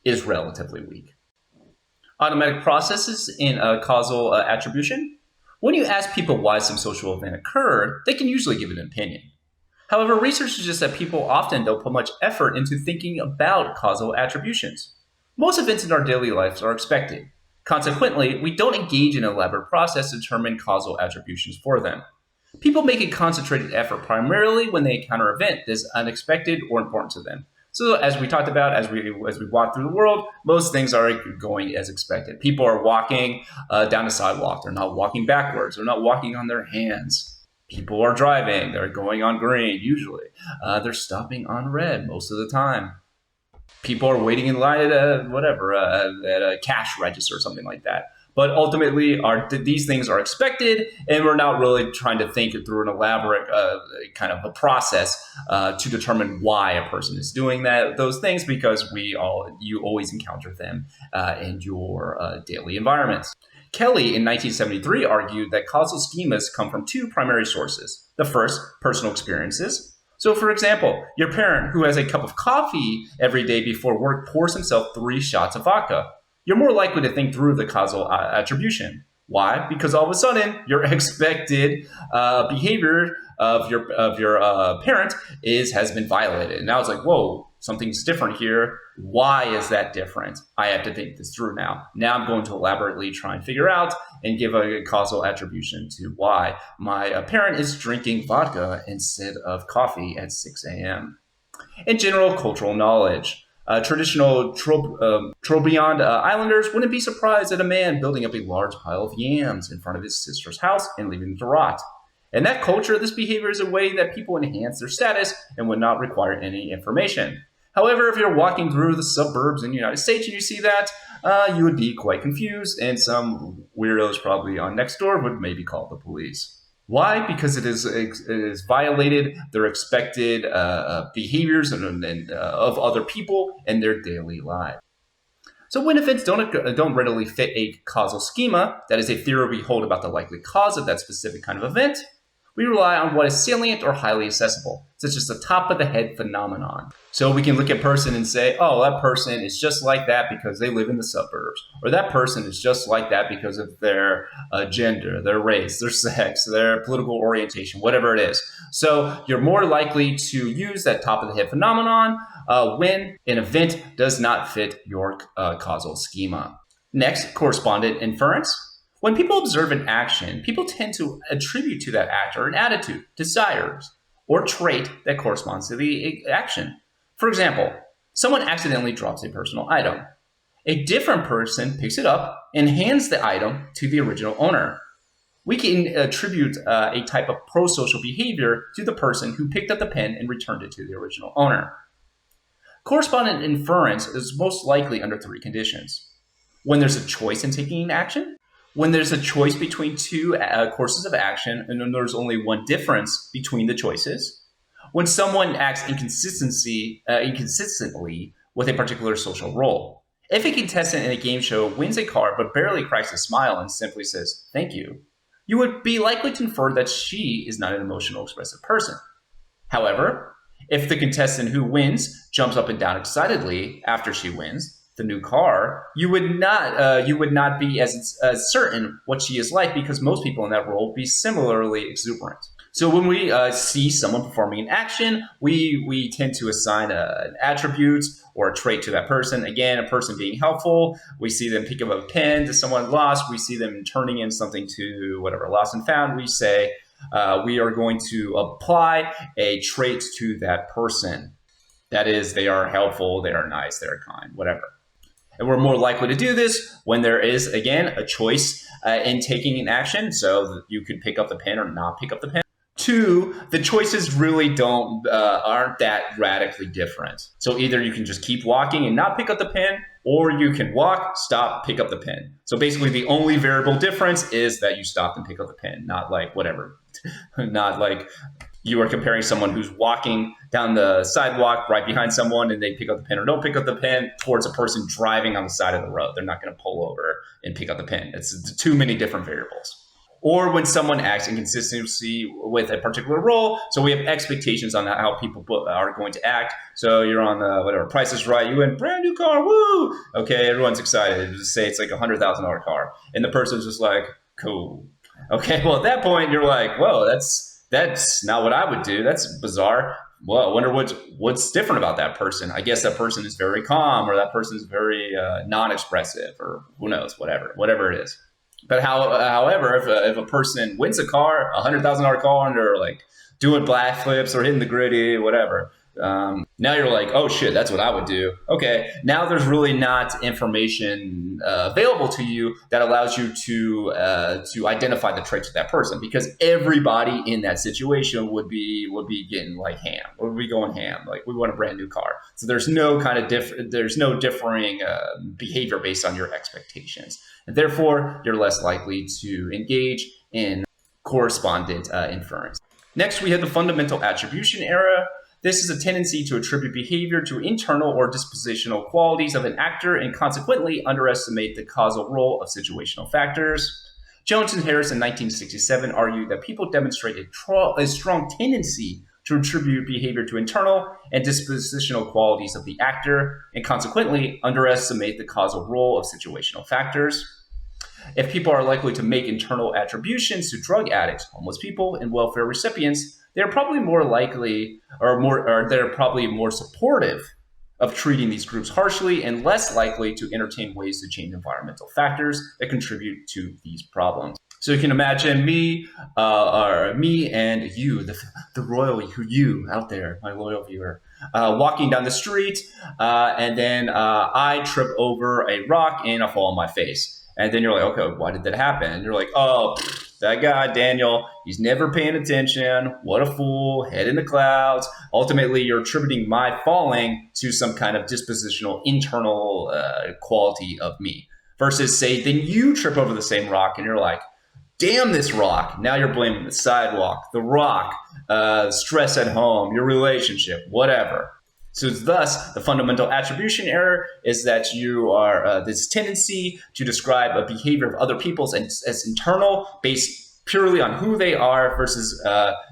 is relatively weak. Automatic processes in causal attribution. When you ask people why some social event occurred, they can usually give an opinion. However, research suggests that people often don't put much effort into thinking about causal attributions. Most events in our daily lives are expected. Consequently, we don't engage in an elaborate process to determine causal attributions for them. People make a concentrated effort primarily when they encounter an event that is unexpected or important to them. So as we talked about, as we walk through the world, most things are going as expected. People are walking down a sidewalk. They're not walking backwards. They're not walking on their hands. People are driving. They're going on green, usually. They're stopping on red most of the time. People are waiting in line at a cash register or something like that. But ultimately, these things are expected, and we're not really trying to think through an elaborate kind of a process to determine why a person is doing those things, because you always encounter them in your daily environments. Kelly in 1973 argued that causal schemas come from two primary sources. The first, personal experiences. So, for example, your parent who has a cup of coffee every day before work pours himself 3 shots of vodka. You're more likely to think through the causal attribution. Why? Because all of a sudden, your expected behavior of your parent has been violated. And now it's like, whoa, something's different here. Why is that different? I have to think this through now. Now I'm going to elaborately try and figure out and give a causal attribution to why my parent is drinking vodka instead of coffee at 6 a.m. In general cultural knowledge. Traditional Trobriand islanders wouldn't be surprised at a man building up a large pile of yams in front of his sister's house and leaving them to rot. In that culture, this behavior is a way that people enhance their status and would not require any information. However, if you're walking through the suburbs in the United States and you see that, you would be quite confused, and some weirdos probably on Nextdoor would maybe call the police. Why? Because it is violated their expected behaviors of other people in their daily life. So when events don't readily fit a causal schema, that is a theory we hold about the likely cause of that specific kind of event, we rely on what is salient or highly accessible, such as the top of the head phenomenon. So we can look at a person and say, oh, that person is just like that because they live in the suburbs. Or that person is just like that because of their gender, their race, their sex, their political orientation, whatever it is. So you're more likely to use that top of the head phenomenon when an event does not fit your causal schema. Next, correspondent inference. When people observe an action, people tend to attribute to that actor an attitude, desires, or trait that corresponds to the action. For example, someone accidentally drops a personal item. A different person picks it up and hands the item to the original owner. We can attribute a type of prosocial behavior to the person who picked up the pen and returned it to the original owner. Correspondent inference is most likely under three conditions. When there's a choice in taking an action, when there's a choice between two courses of action, and then there's only one difference between the choices, when someone acts inconsistently with a particular social role. If a contestant in a game show wins a car but barely cracks a smile and simply says, "Thank you," you would be likely to infer that she is not an emotional expressive person. However, if the contestant who wins jumps up and down excitedly after she wins the new car, you would not be as certain what she is like, because most people in that role would be similarly exuberant. So when we see someone performing an action, we tend to assign an attribute or a trait to that person. Again, a person being helpful, we see them pick up a pen to someone lost, we see them turning in something to whatever, lost and found, we say we are going to apply a trait to that person. That is, they are helpful, they are nice, they are kind, whatever. And we're more likely to do this when there is, again, a choice in taking an action. So you could pick up the pen or not pick up the pen. Two, the choices really aren't that radically different. So either you can just keep walking and not pick up the pen, or you can walk, stop, pick up the pen. So basically the only variable difference is that you stopped and pick up the pen, not like whatever. Not like you are comparing someone who's walking down the sidewalk right behind someone and they pick up the pen or don't pick up the pen towards a person driving on the side of the road. They're not going to pull over and pick up the pen. It's too many different variables. Or when someone acts inconsistently with a particular role. So we have expectations on how people are going to act. So you're on the, whatever, Price is Right. You win, brand new car, woo! Okay, everyone's excited. Just say it's like a $100,000 car. And the person's just like, cool. Okay, well, at that point, you're like, whoa, that's not what I would do. That's bizarre. Well, I wonder what's different about that person. I guess that person is very calm, or that person is very non-expressive, or who knows, whatever it is. But however, if a person wins a car, $100,000 car, and they're like doing backflips or hitting the gritty, whatever, now you're like, oh shit, that's what I would do. Okay, now there's really not information available to you that allows you to identify the traits of that person, because everybody in that situation would be getting like ham, would be going ham, like we want a brand new car. So there's no kind of differing behavior based on your expectations, and therefore you're less likely to engage in correspondent inference. Next, we have the fundamental attribution error. This is a tendency to attribute behavior to internal or dispositional qualities of an actor and consequently underestimate the causal role of situational factors. Jones and Harris in 1967 argued that people demonstrate a strong tendency to attribute behavior to internal and dispositional qualities of the actor and consequently underestimate the causal role of situational factors. If people are likely to make internal attributions to drug addicts, homeless people, and welfare recipients, they're probably more likely or they're probably more supportive of treating these groups harshly and less likely to entertain ways to change environmental factors that contribute to these problems. So you can imagine me and you, the royal you out there, my loyal viewer, walking down the street, and then I trip over a rock and I fall on my face. And then you're like, okay, why did that happen? And you're like, oh, that guy, Daniel, he's never paying attention. What a fool, head in the clouds. Ultimately, you're attributing my falling to some kind of dispositional internal quality of me. Versus, say, then you trip over the same rock and you're like, damn this rock. Now you're blaming the sidewalk, the rock, stress at home, your relationship, whatever. So thus, the fundamental attribution error is that you are this tendency to describe a behavior of other people's as internal, based purely on who they are, versus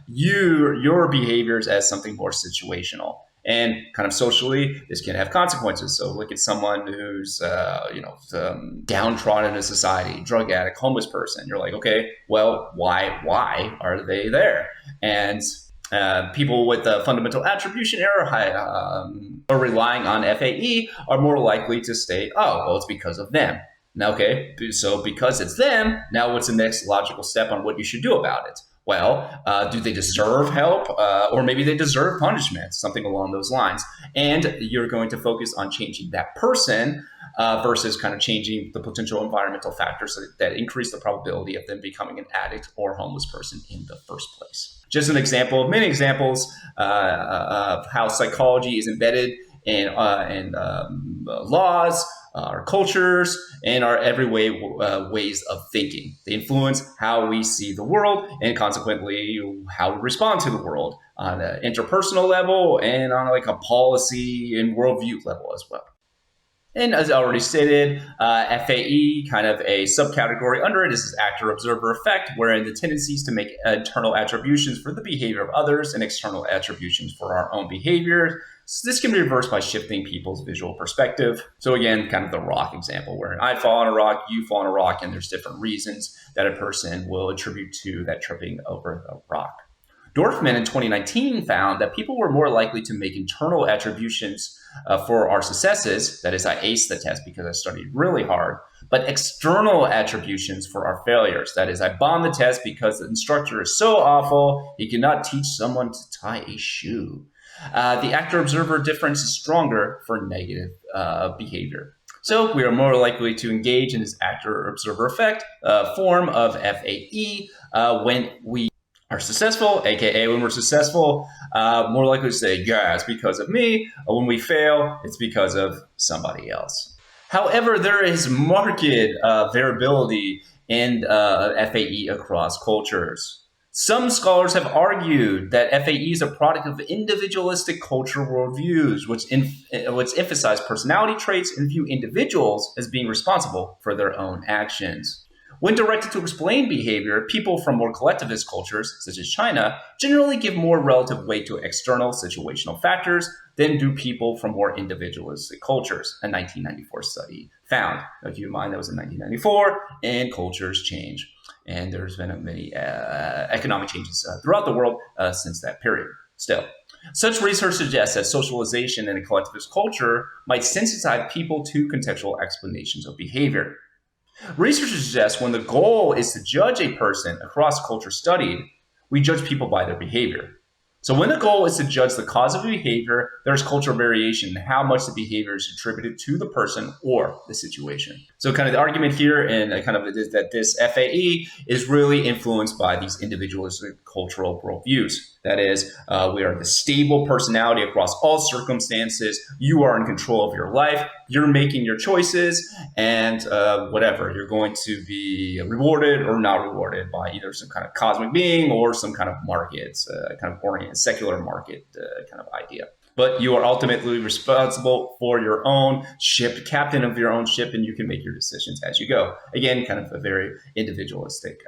your behaviors as something more situational. And kind of socially, this can have consequences. So look at someone who's downtrodden in society, drug addict, homeless person. You're like, okay, well, why are they there? And people with the fundamental attribution error or relying on FAE are more likely to state, oh, well, it's because of them. Now, okay, so because it's them, now what's the next logical step on what you should do about it? Well, do they deserve help? Or maybe they deserve punishment, something along those lines. And you're going to focus on changing that person versus kind of changing the potential environmental factors that increase the probability of them becoming an addict or homeless person in the first place. Just an example of many examples of how psychology is embedded in laws, our cultures, and our everyday ways of thinking. They influence how we see the world and consequently how we respond to the world on an interpersonal level and on like a policy and worldview level as well. And as I already stated, FAE, kind of a subcategory under it, is this actor-observer effect, wherein the tendencies to make internal attributions for the behavior of others and external attributions for our own behavior. So this can be reversed by shifting people's visual perspective. So again, kind of the rock example, where I fall on a rock, you fall on a rock, and there's different reasons that a person will attribute to that tripping over the rock. Dorfman in 2019 found that people were more likely to make internal attributions for our successes, that is, I aced the test because I studied really hard, but external attributions for our failures, that is, I bombed the test because the instructor is so awful, he cannot teach someone to tie a shoe. The actor-observer difference is stronger for negative behavior. So we are more likely to engage in this actor-observer effect form of FAE when we are successful, aka when we're successful, more likely to say, yeah, it's because of me. Or when we fail, it's because of somebody else. However, there is marked variability in FAE across cultures. Some scholars have argued that FAE is a product of individualistic cultural worldviews, which emphasize personality traits and view individuals as being responsible for their own actions. When directed to explain behavior, people from more collectivist cultures, such as China, generally give more relative weight to external situational factors than do people from more individualistic cultures, a 1994 study found. Now, keep in mind that was in 1994, and cultures change. And there's been many economic changes throughout the world since that period still. Such research suggests that socialization in a collectivist culture might sensitize people to contextual explanations of behavior. Researchers suggest when the goal is to judge a person across culture studied, we judge people by their behavior. So when the goal is to judge the cause of a behavior, there's cultural variation in how much the behavior is attributed to the person or the situation. So kind of the argument here and kind of is that this FAE is really influenced by these individualistic cultural worldviews. That is, we are the stable personality across all circumstances. You are in control of your life. You're making your choices, and whatever, you're going to be rewarded or not rewarded by either some kind of cosmic being or some kind of market, kind of oriented, secular market kind of idea. But you are ultimately responsible for your own ship, captain of your own ship, and you can make your decisions as you go. Again, kind of a very individualistic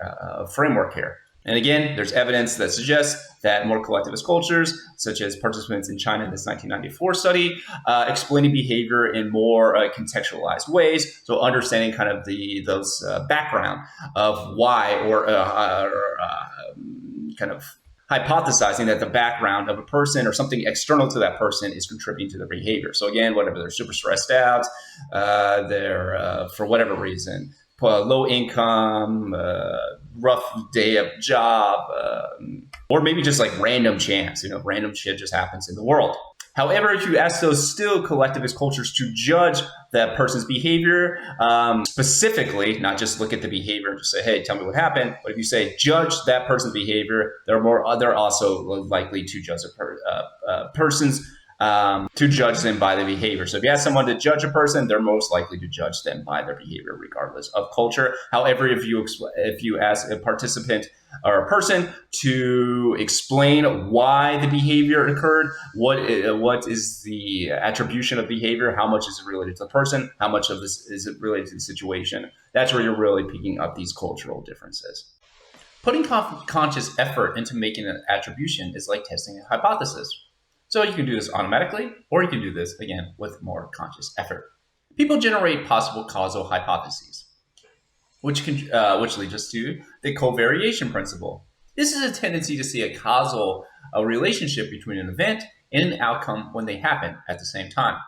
framework here. And again, there's evidence that suggests that more collectivist cultures, such as participants in China in this 1994 study, explaining behavior in more contextualized ways. So understanding kind of those background of why or kind of hypothesizing that the background of a person or something external to that person is contributing to their behavior. So again, whatever, they're super stressed out, they're for whatever reason, low income, rough day of job, or maybe just like random chance, random shit just happens in the world. However, if you ask those still collectivist cultures to judge that person's behavior, specifically, not just look at the behavior and just say, hey, tell me what happened. But if you say judge that person's behavior, they're also likely to judge to judge them by the behavior. So if you ask someone to judge a person, they're most likely to judge them by their behavior, regardless of culture. However, if you ask a participant or a person to explain why the behavior occurred, what is the attribution of behavior, how much is it related to the person, how much of this is it related to the situation, that's where you're really picking up these cultural differences. Putting conscious effort into making an attribution is like testing a hypothesis. So you can do this automatically, or you can do this, again, with more conscious effort. People generate possible causal hypotheses, which leads us to the covariation principle. This is a tendency to see a causal relationship between an event and an outcome when they happen at the same time.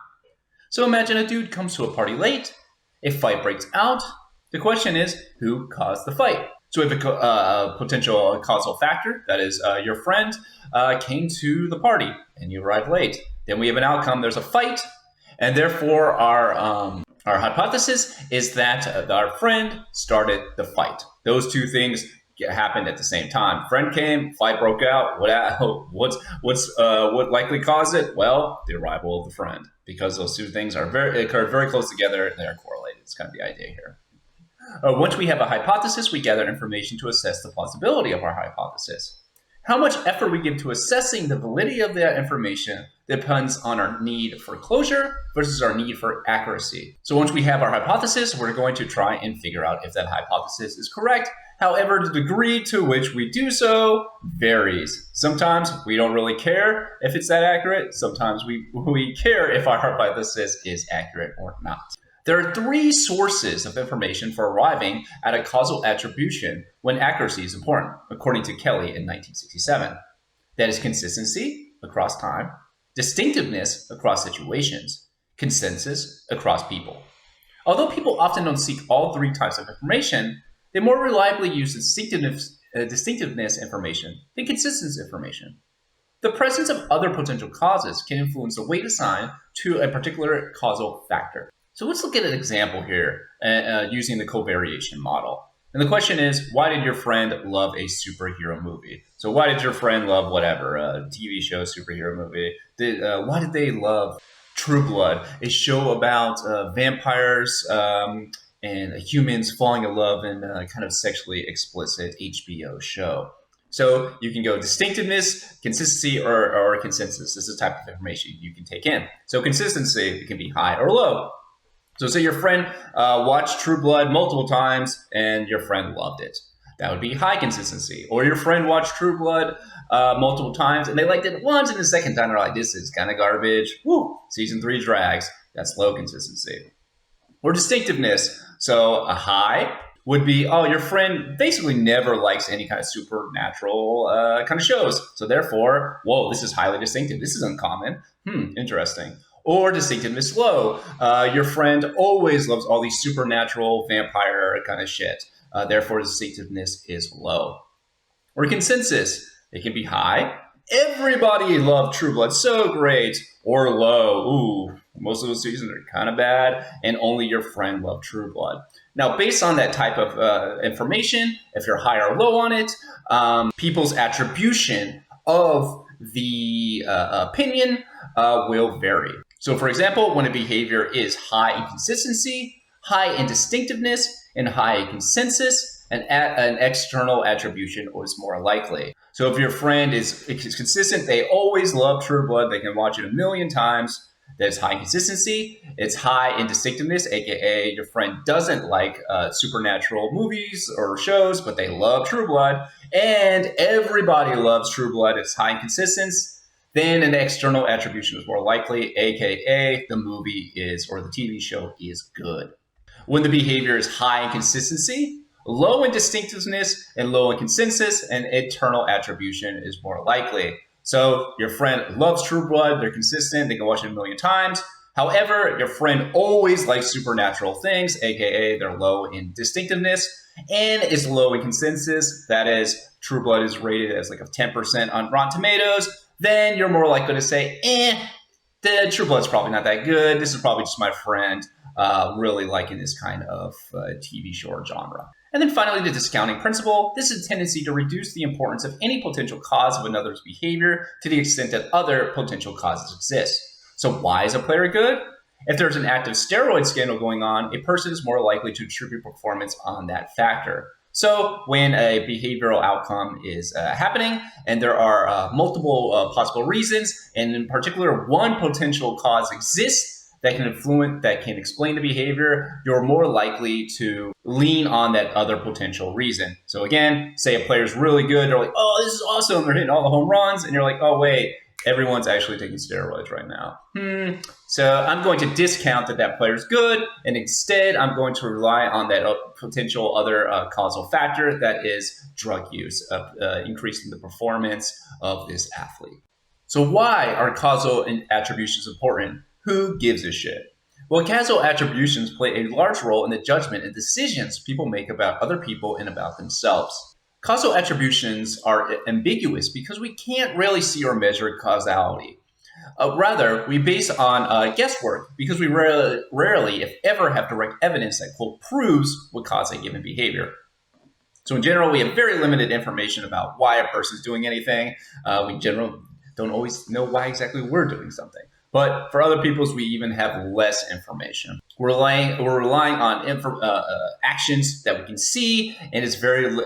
So imagine a dude comes to a party late, a fight breaks out. The question is, who caused the fight? So we have a potential causal factor, that is your friend came to the party and you arrived late. Then we have an outcome, there's a fight, and therefore our Our hypothesis is that our friend started the fight. Those two things happened at the same time. Friend came, fight broke out. What likely caused it? Well, the arrival of the friend, because those two things occurred very close together. They are correlated. It's kind of the idea here. Once we have a hypothesis, we gather information to assess the plausibility of our hypothesis. How much effort we give to assessing the validity of that information depends on our need for closure versus our need for accuracy. So once we have our hypothesis, we're going to try and figure out if that hypothesis is correct. However, the degree to which we do so varies. Sometimes we don't really care if it's that accurate. Sometimes we care if our hypothesis is accurate or not. There are three sources of information for arriving at a causal attribution when accuracy is important, according to Kelly in 1967. That is consistency across time, distinctiveness across situations, consensus across people. Although people often don't seek all three types of information, they more reliably use distinctiveness information than consensus information. The presence of other potential causes can influence the weight assigned to a particular causal factor. So let's look at an example here using the covariation model. And the question is, why did your friend love a superhero movie? So why did your friend love whatever, a TV show, superhero movie? Why did they love True Blood, a show about vampires and humans falling in love in a kind of sexually explicit HBO show? So you can go distinctiveness, consistency, or consensus. This is the type of information you can take in. So consistency, it can be high or low. So say your friend watched True Blood multiple times and your friend loved it. That would be high consistency. Or your friend watched True Blood multiple times and they liked it once, and the second time they're like, this is kind of garbage. Woo, season 3 drags. That's low consistency. Or distinctiveness. So a high would be, oh, your friend basically never likes any kind of supernatural kind of shows. So therefore, whoa, this is highly distinctive. This is uncommon. Interesting. Or distinctiveness low. Your friend always loves all these supernatural vampire kind of shit. Therefore, distinctiveness is low. Or consensus. It can be high. Everybody loved True Blood. So great. Or low. Ooh, most of those seasons are kind of bad. And only your friend loved True Blood. Now, based on that type of information, if you're high or low on it, people's attribution of the opinion will vary. So for example, when a behavior is high in consistency, high in distinctiveness, and high in consensus, an external attribution is more likely. So if your friend is consistent, they always love True Blood, they can watch it 1,000,000 times, that's high in consistency. It's high in distinctiveness, aka your friend doesn't like supernatural movies or shows, but they love True Blood, and everybody loves True Blood, it's high in consistency. Then an external attribution is more likely, aka the movie is, or the TV show is good. When the behavior is high in consistency, low in distinctiveness, and low in consensus, an internal attribution is more likely. So your friend loves True Blood, they're consistent, they can watch it 1,000,000 times. However, your friend always likes supernatural things, aka they're low in distinctiveness, and is low in consensus. That is, True Blood is rated as like a 10% on Rotten Tomatoes. Then you're more likely to say, the True Blood's probably not that good. This is probably just my friend really liking this kind of TV show or genre. And then finally, the discounting principle. This is a tendency to reduce the importance of any potential cause of another's behavior to the extent that other potential causes exist. So why is a player good? If there's an active steroid scandal going on, a person is more likely to attribute performance on that factor. So when a behavioral outcome is happening and there are multiple possible reasons, and in particular one potential cause exists that can explain the behavior, you're more likely to lean on that other potential reason. So again, say a player's really good, they're like, oh, this is awesome, they're hitting all the home runs, and you're like, oh wait, everyone's actually taking steroids right now. So I'm going to discount that player's good, and instead I'm going to rely on that potential other causal factor, that is drug use, increasing the performance of this athlete. So why are causal attributions important? Who gives a shit? Well, causal attributions play a large role in the judgment and decisions people make about other people and about themselves. Causal attributions are ambiguous because we can't really see or measure causality. Rather, we base on guesswork because we rarely, if ever, have direct evidence that, quote, proves what caused a given behavior. So in general, we have very limited information about why a person's doing anything. We generally don't always know why exactly we're doing something. But for other people's, we even have less information. We're relying on actions that we can see, and it's very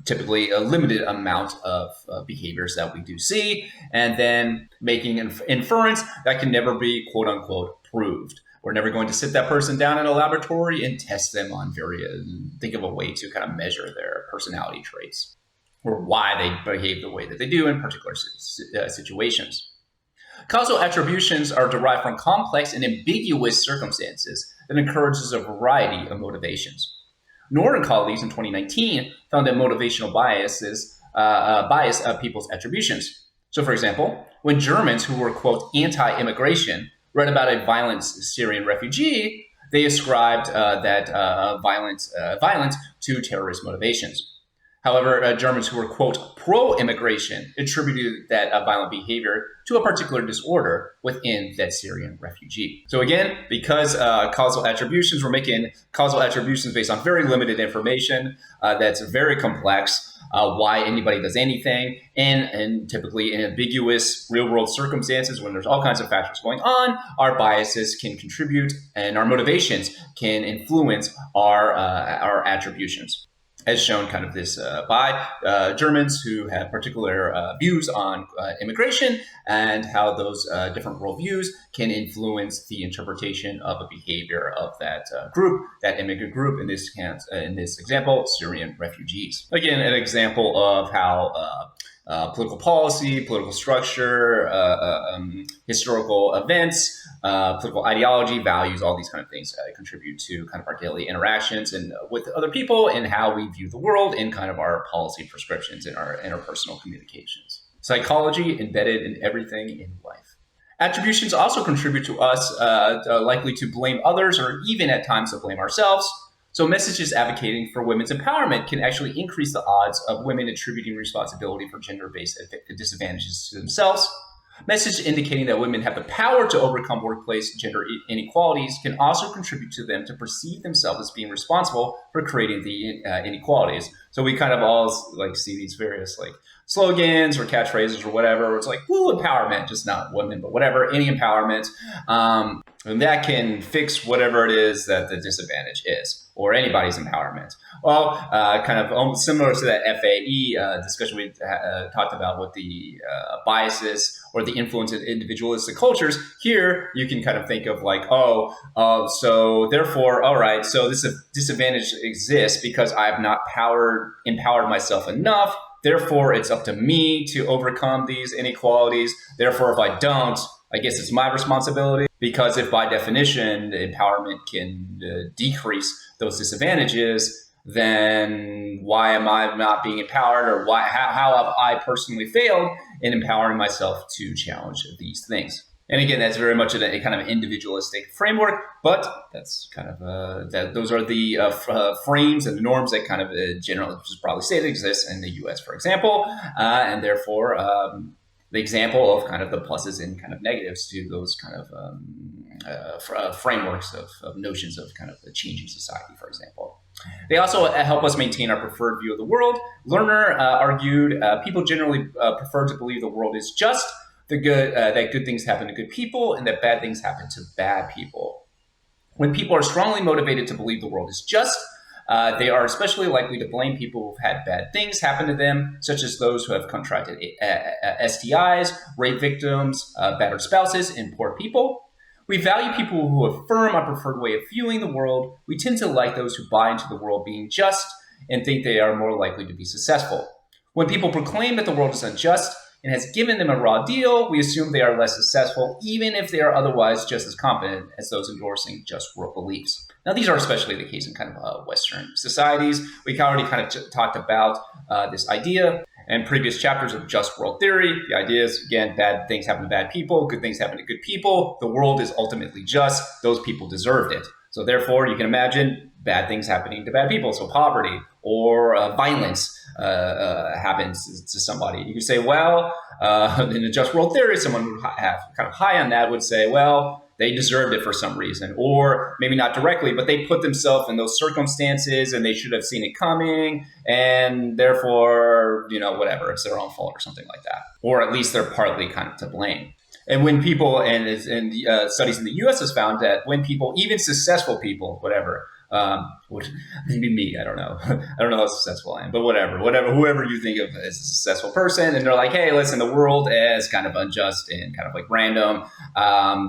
typically a limited amount of behaviors that we do see, and then making inference that can never be, quote unquote, proved. We're never going to sit that person down in a laboratory and test them on think of a way to kind of measure their personality traits or why they behave the way that they do in particular situations. Causal attributions are derived from complex and ambiguous circumstances that encourages a variety of motivations. Knorr and colleagues in 2019 found that motivational bias people's attributions. So, for example, when Germans who were, quote, anti-immigration read about a violent Syrian refugee, they ascribed that violence to terrorist motivations. However, Germans who were, quote, pro-immigration attributed that violent behavior to a particular disorder within that Syrian refugee. So again, because causal attributions, we're making causal attributions based on very limited information that's very complex, why anybody does anything, and typically in ambiguous real-world circumstances when there's all kinds of factors going on, our biases can contribute and our motivations can influence our attributions. As shown kind of this by Germans who have particular views on immigration and how those different worldviews can influence the interpretation of a behavior of that group, that immigrant group, in this example, Syrian refugees. Again, an example of how political policy, political structure, historical events, political ideology, values, all these kind of things contribute to kind of our daily interactions and with other people and how we view the world in kind of our policy prescriptions in our interpersonal communications. Psychology embedded in everything in life. Attributions also contribute to us likely to blame others or even at times to blame ourselves. So messages advocating for women's empowerment can actually increase the odds of women attributing responsibility for gender-based disadvantages to themselves. Message indicating that women have the power to overcome workplace gender inequalities can also contribute to them to perceive themselves as being responsible for creating the inequalities. So we kind of all like see these various like slogans or catchphrases or whatever. Where it's like, woo, empowerment, just not women, but whatever, any empowerment. And that can fix whatever it is that the disadvantage is, or anybody's empowerment. Well, kind of similar to that FAE discussion we talked about with the biases or the influence of individualistic cultures. Here, you can kind of think of like, so therefore, all right, so this disadvantage exists because I have not empowered myself enough. Therefore, it's up to me to overcome these inequalities. Therefore, if I don't, I guess it's my responsibility, because if by definition empowerment can decrease those disadvantages, then why am I not being empowered, or how have I personally failed in empowering myself to challenge these things? And again, that's very much a kind of individualistic framework, but that's kind of those are the frames and the norms that kind of generally just probably say that exist in the U.S., for example, and therefore the example of kind of the pluses and kind of negatives to those kind of frameworks of notions of kind of a changing society, for example. They also help us maintain our preferred view of the world. Lerner argued people generally prefer to believe the world is just that good things happen to good people and that bad things happen to bad people. When people are strongly motivated to believe the world is just, they are especially likely to blame people who've had bad things happen to them, such as those who have contracted STIs, rape victims, battered spouses, and poor people. We value people who affirm our preferred way of viewing the world. We tend to like those who buy into the world being just and think they are more likely to be successful. When people proclaim that the world is unjust and has given them a raw deal, we assume they are less successful, even if they are otherwise just as competent as those endorsing just world beliefs. Now, these are especially the case in kind of Western societies. We already kind of talked about this idea in previous chapters of just world theory. The idea is, again, bad things happen to bad people, good things happen to good people. The world is ultimately just. Those people deserved it. So therefore, you can imagine bad things happening to bad people. So poverty or violence happens to somebody. You could say, well, in a just world theory, someone would have kind of high on that would say, well, they deserved it for some reason, or maybe not directly, but they put themselves in those circumstances and they should have seen it coming, and therefore, whatever, it's their own fault or something like that. Or at least they're partly kind of to blame. And when people, and studies in the U.S. has found that when people, even successful people, whatever, maybe me, I don't know. I don't know how successful I am, but whatever, whoever you think of as a successful person, and they're like, hey, listen, the world is kind of unjust and kind of like random.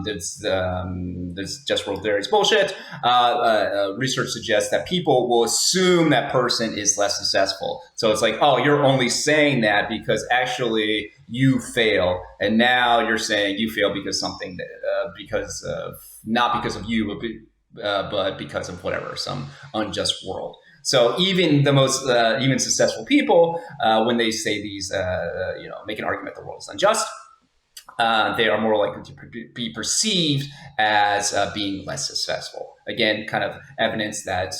This just world theory is bullshit. Research suggests that people will assume that person is less successful. So it's like, oh, you're only saying that because actually you fail, and now you're saying you fail because something not because of you, but because of whatever, some unjust world. So even the most even successful people, when they say these, make an argument the world is unjust, they are more likely to be perceived as being less successful. Again, kind of evidence that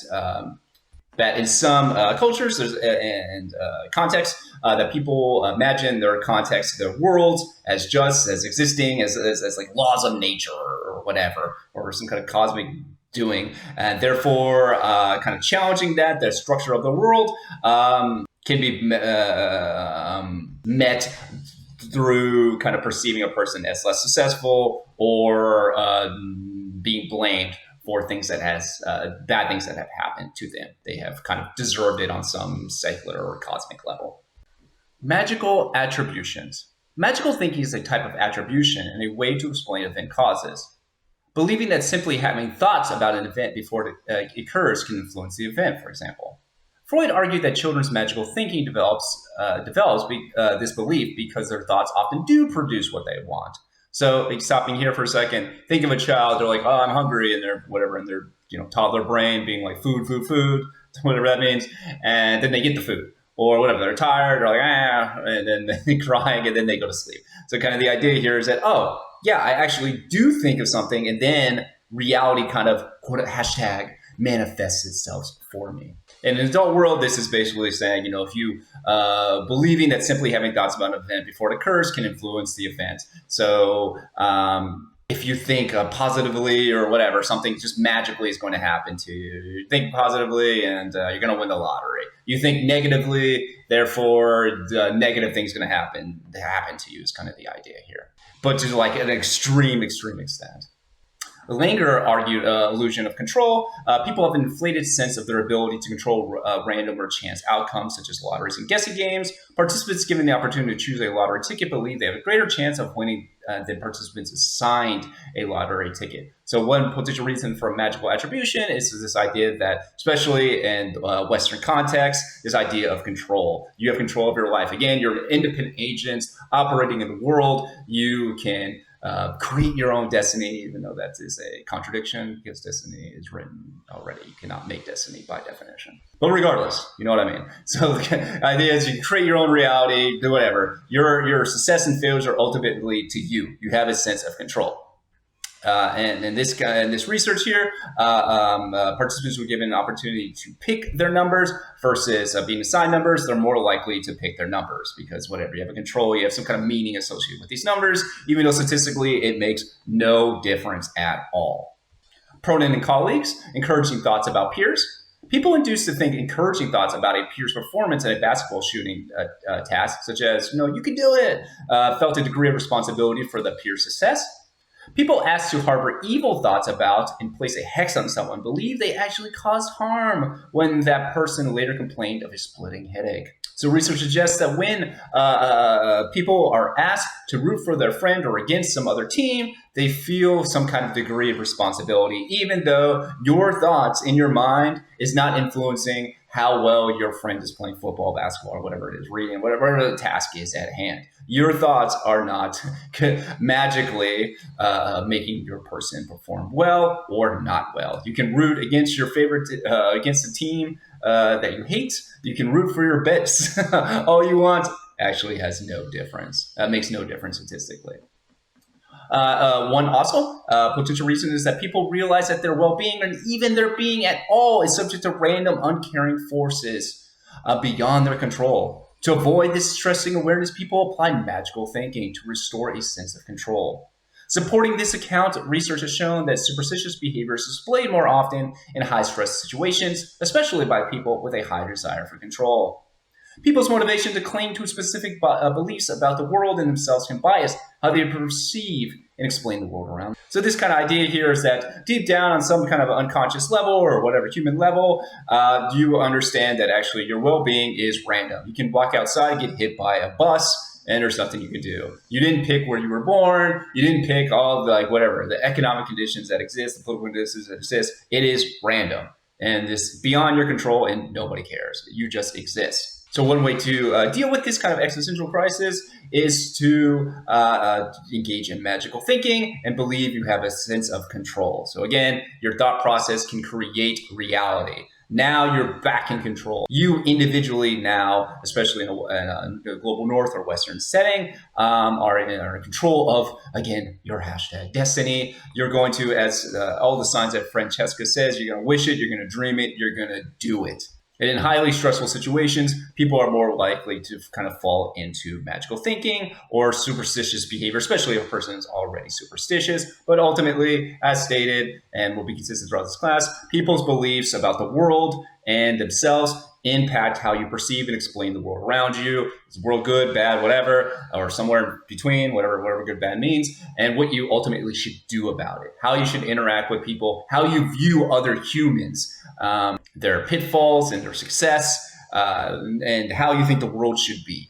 that in some cultures and contexts, that people imagine their context, their worlds as just, as existing, as like laws of nature or whatever, or some kind of cosmic doing, and therefore kind of challenging that the structure of the world can be met through kind of perceiving a person as less successful, or being blamed for things that bad things that have happened to them. They have kind of deserved it on some secular or cosmic level. Magical attributions. Magical thinking is a type of attribution and a way to explain event causes. Believing that simply having thoughts about an event before it occurs can influence the event, for example. Freud argued that children's magical thinking develops this belief because their thoughts often do produce what they want. So, stopping here for a second, think of a child, they're like, oh, I'm hungry, and they're whatever, and their toddler brain being like, food, whatever that means, and then they get the food. Or whatever, they're tired, they're like, and then they're crying, and then they go to sleep. So kind of the idea here is that, oh, yeah, I actually do think of something, and then reality kind of, hashtag, manifests itself for me. In an adult world, this is basically saying, if you believing that simply having thoughts about an event before it occurs can influence the event. So if you think positively or whatever, something just magically is going to happen to you. You think positively and you're going to win the lottery. You think negatively, therefore the negative thing's going to happen to you is kind of the idea here. But to like an extreme extent. Langer argued illusion of control. People have an inflated sense of their ability to control random or chance outcomes, such as lotteries and guessing games. Participants given the opportunity to choose a lottery ticket believe they have a greater chance of winning than participants assigned a lottery ticket. So one potential reason for magical attribution is this idea that, especially in Western context, this idea of control. You have control of your life. Again, you're independent agents operating in the world. You can create your own destiny, even though that is a contradiction because destiny is written already. You cannot make destiny by definition. But regardless, you know what I mean. So the idea is you can create your own reality, do whatever. Your success and failures are ultimately to you. You have a sense of control. And in this research here, participants were given an opportunity to pick their numbers versus being assigned numbers. They're more likely to pick their numbers because whatever, you have a control, you have some kind of meaning associated with these numbers, even though statistically it makes no difference at all. Pronin and colleagues, encouraging thoughts about peers. People induced to think encouraging thoughts about a peer's performance in a basketball shooting task, such as, you can do it, felt a degree of responsibility for the peer's success. People asked to harbor evil thoughts about and place a hex on someone believe they actually caused harm when that person later complained of a splitting headache. So research suggests that when people are asked to root for their friend or against some other team, they feel some kind of degree of responsibility, even though your thoughts in your mind is not influencing how well your friend is playing football, basketball, or whatever it is, reading, whatever the task is at hand. Your thoughts are not magically making your person perform well or not well. You can root against your favorite, against a team that you hate. You can root for your bets all you want. Actually has no difference. Makes no difference statistically. One also potential reason is that people realize that their well-being and even their being at all is subject to random, uncaring forces. beyond their control. To avoid this stressing awareness, people apply magical thinking to restore a sense of control. Supporting this account, research has shown that superstitious behavior is displayed more often in high-stress situations, especially by people with a high desire for control. People's motivation to cling to specific beliefs about the world and themselves can bias how they perceive and explain the world around them. So this kind of idea here is that deep down on some kind of unconscious level or whatever human level, you understand that actually your well-being is random. You can walk outside, get hit by a bus, and there's nothing you can do. You didn't pick where you were born. You didn't pick all the, the economic conditions that exist, the political conditions that exist. It is random. And it's beyond your control, and nobody cares. You just exist. So one way to deal with this kind of existential crisis is to engage in magical thinking and believe you have a sense of control. So again, your thought process can create reality. Now you're back in control. You individually now, especially in a global north or Western setting, are in control of, again, your hashtag destiny. You're going to, as all the signs that Francesca says, you're going to wish it, you're going to dream it, you're going to do it. And in highly stressful situations, people are more likely to kind of fall into magical thinking or superstitious behavior, especially if a person is already superstitious. But ultimately, as stated, and will be consistent throughout this class, people's beliefs about the world and themselves impact how you perceive and explain the world around you. Is the world good, bad, whatever, or somewhere in between, whatever good, bad means, and what you ultimately should do about it, how you should interact with people, how you view other humans, their pitfalls and their success, and how you think the world should be.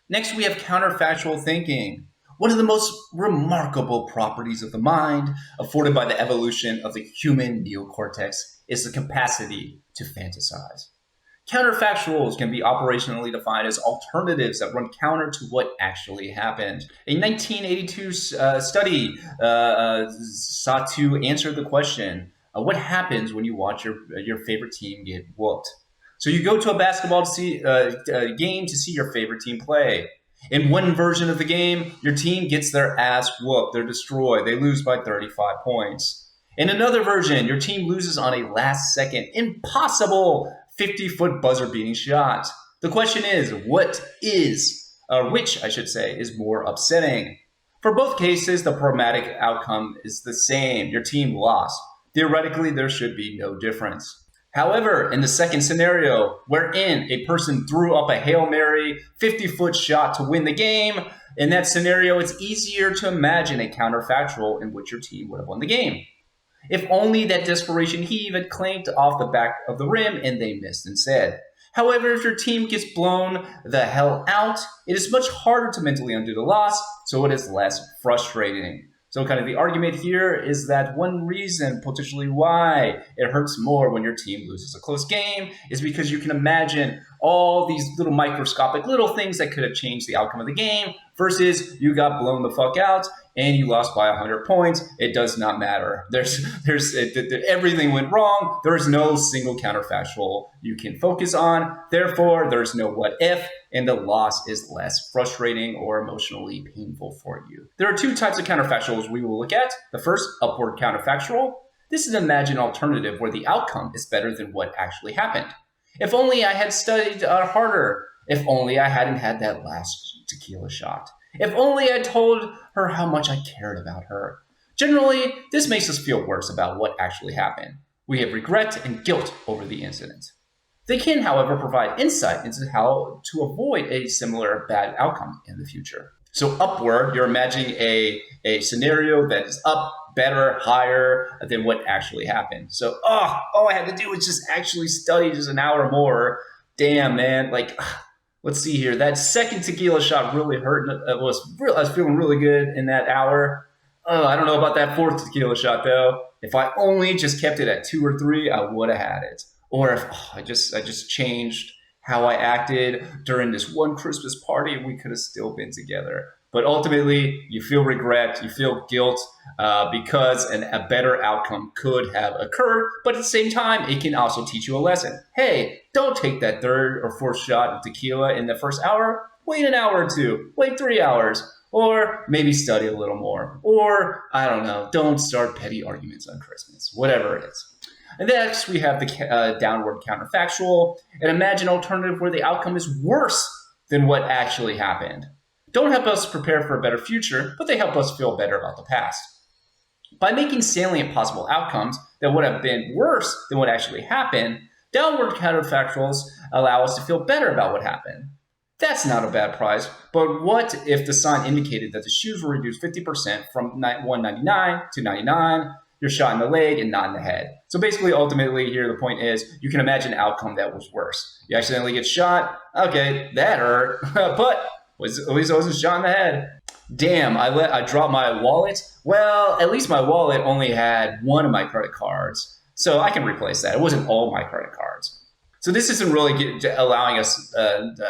Next, we have counterfactual thinking. One of the most remarkable properties of the mind afforded by the evolution of the human neocortex is the capacity to fantasize. Counterfactuals can be operationally defined as alternatives that run counter to what actually happened. A 1982 study sought to answer the question, what happens when you watch your favorite team get whooped? So you go to a basketball game to see your favorite team play. In one version of the game, your team gets their ass whooped. They're destroyed. They lose by 35 points. In another version, your team loses on a last-second, impossible 50-foot buzzer-beating shot. The question is, which is more upsetting? For both cases, the pragmatic outcome is the same. Your team lost. Theoretically, there should be no difference. However, in the second scenario, wherein a person threw up a Hail Mary 50-foot shot to win the game, in that scenario, it's easier to imagine a counterfactual in which your team would have won the game. If only that desperation heave had clanked off the back of the rim and they missed instead. However, if your team gets blown the hell out, it is much harder to mentally undo the loss, so it is less frustrating. So kind of the argument here is that one reason potentially why it hurts more when your team loses a close game is because you can imagine all these little microscopic little things that could have changed the outcome of the game versus you got blown the fuck out and you lost by 100 points. It does not matter. Everything went wrong. There is no single counterfactual you can focus on. Therefore, there's no what if, and the loss is less frustrating or emotionally painful for you. There are two types of counterfactuals we will look at. The first, upward counterfactual. This is an imagined alternative where the outcome is better than what actually happened. If only I had studied harder. If only I hadn't had that last tequila shot. If only I told her how much I cared about her. Generally, this makes us feel worse about what actually happened. We have regret and guilt over the incident. They can, however, provide insight into how to avoid a similar bad outcome in the future. So upward, you're imagining a scenario that is up, better, higher than what actually happened. So, all I had to do was just actually study just an hour more. Damn, man. Let's see here. That second tequila shot really hurt. I was feeling really good in that hour. I don't know about that fourth tequila shot, though. If I only just kept it at 2 or 3, I would have had it. Or if I just changed how I acted during this one Christmas party, we could have still been together. But ultimately, you feel regret, you feel guilt because a better outcome could have occurred. But at the same time, it can also teach you a lesson. Hey, don't take that third or fourth shot of tequila in the first hour. Wait an hour or 2. Wait 3 hours. Or maybe study a little more. Or, I don't know, don't start petty arguments on Christmas. Whatever it is. And next, we have the downward counterfactual, and imagine an alternative where the outcome is worse than what actually happened. Don't help us prepare for a better future, but they help us feel better about the past. By making salient possible outcomes that would have been worse than what actually happened, downward counterfactuals allow us to feel better about what happened. That's not a bad price, but what if the sign indicated that the shoes were reduced 50% from $199 to $99, you're shot in the leg and not in the head? So basically, ultimately, here the point is, you can imagine an outcome that was worse. You accidentally get shot, okay, that hurt, but at least I wasn't shot in the head. Damn, I dropped my wallet. Well, at least my wallet only had one of my credit cards, so I can replace that. It wasn't all my credit cards. So this isn't really allowing us,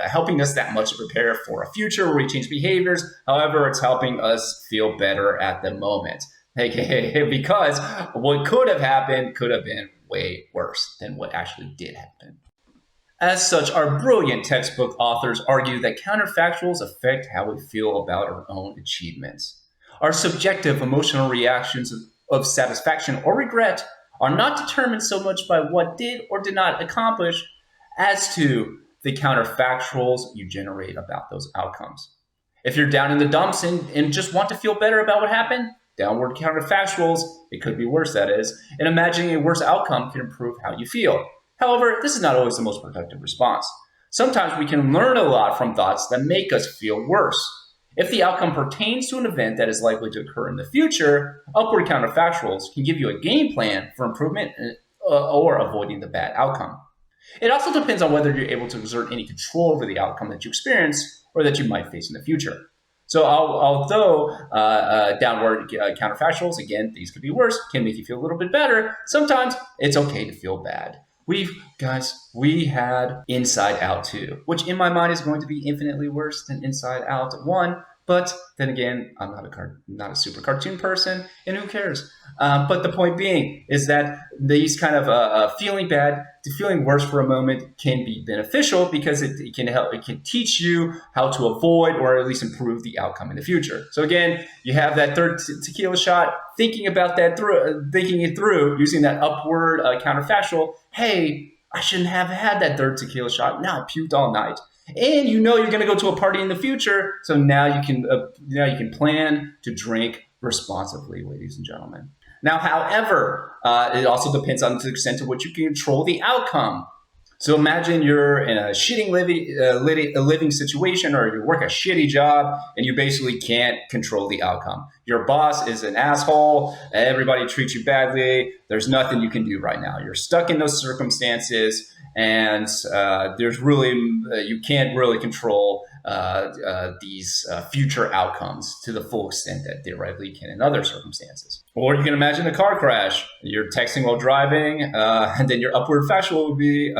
helping us that much to prepare for a future where we change behaviors. However, it's helping us feel better at the moment. Because what could have happened could have been way worse than what actually did happen. As such, our brilliant textbook authors argue that counterfactuals affect how we feel about our own achievements. Our subjective emotional reactions of satisfaction or regret are not determined so much by what did or did not accomplish as to the counterfactuals you generate about those outcomes. If you're down in the dumps and just want to feel better about what happened, downward counterfactuals, it could be worse, that is, and imagining a worse outcome can improve how you feel. However, this is not always the most productive response. Sometimes we can learn a lot from thoughts that make us feel worse. If the outcome pertains to an event that is likely to occur in the future, upward counterfactuals can give you a game plan for improvement or avoiding the bad outcome. It also depends on whether you're able to exert any control over the outcome that you experience or that you might face in the future. So although downward counterfactuals, again, these could be worse, can make you feel a little bit better, sometimes it's okay to feel bad. We had Inside Out 2, which in my mind is going to be infinitely worse than Inside Out 1. But then again, I'm not a super cartoon person, and who cares? But the point being is that these kind of feeling bad to feeling worse for a moment can be beneficial because it can help. It can teach you how to avoid or at least improve the outcome in the future. So again, you have that third tequila shot, thinking about that thinking it through, using that upward counterfactual. Hey, I shouldn't have had that third tequila shot. Now I puked all night. And you know you're going to go to a party in the future, so now you can plan to drink responsibly, ladies and gentlemen. Now, however, it also depends on the extent to which you can control the outcome. So imagine you're in a shitty living situation, or you work a shitty job, and you basically can't control the outcome. Your boss is an asshole. Everybody treats you badly. There's nothing you can do right now. You're stuck in those circumstances. And you can't really control these future outcomes to the full extent that theoretically can in other circumstances. Or you can imagine a car crash. You're texting while driving, and then your upward counterfactual would be,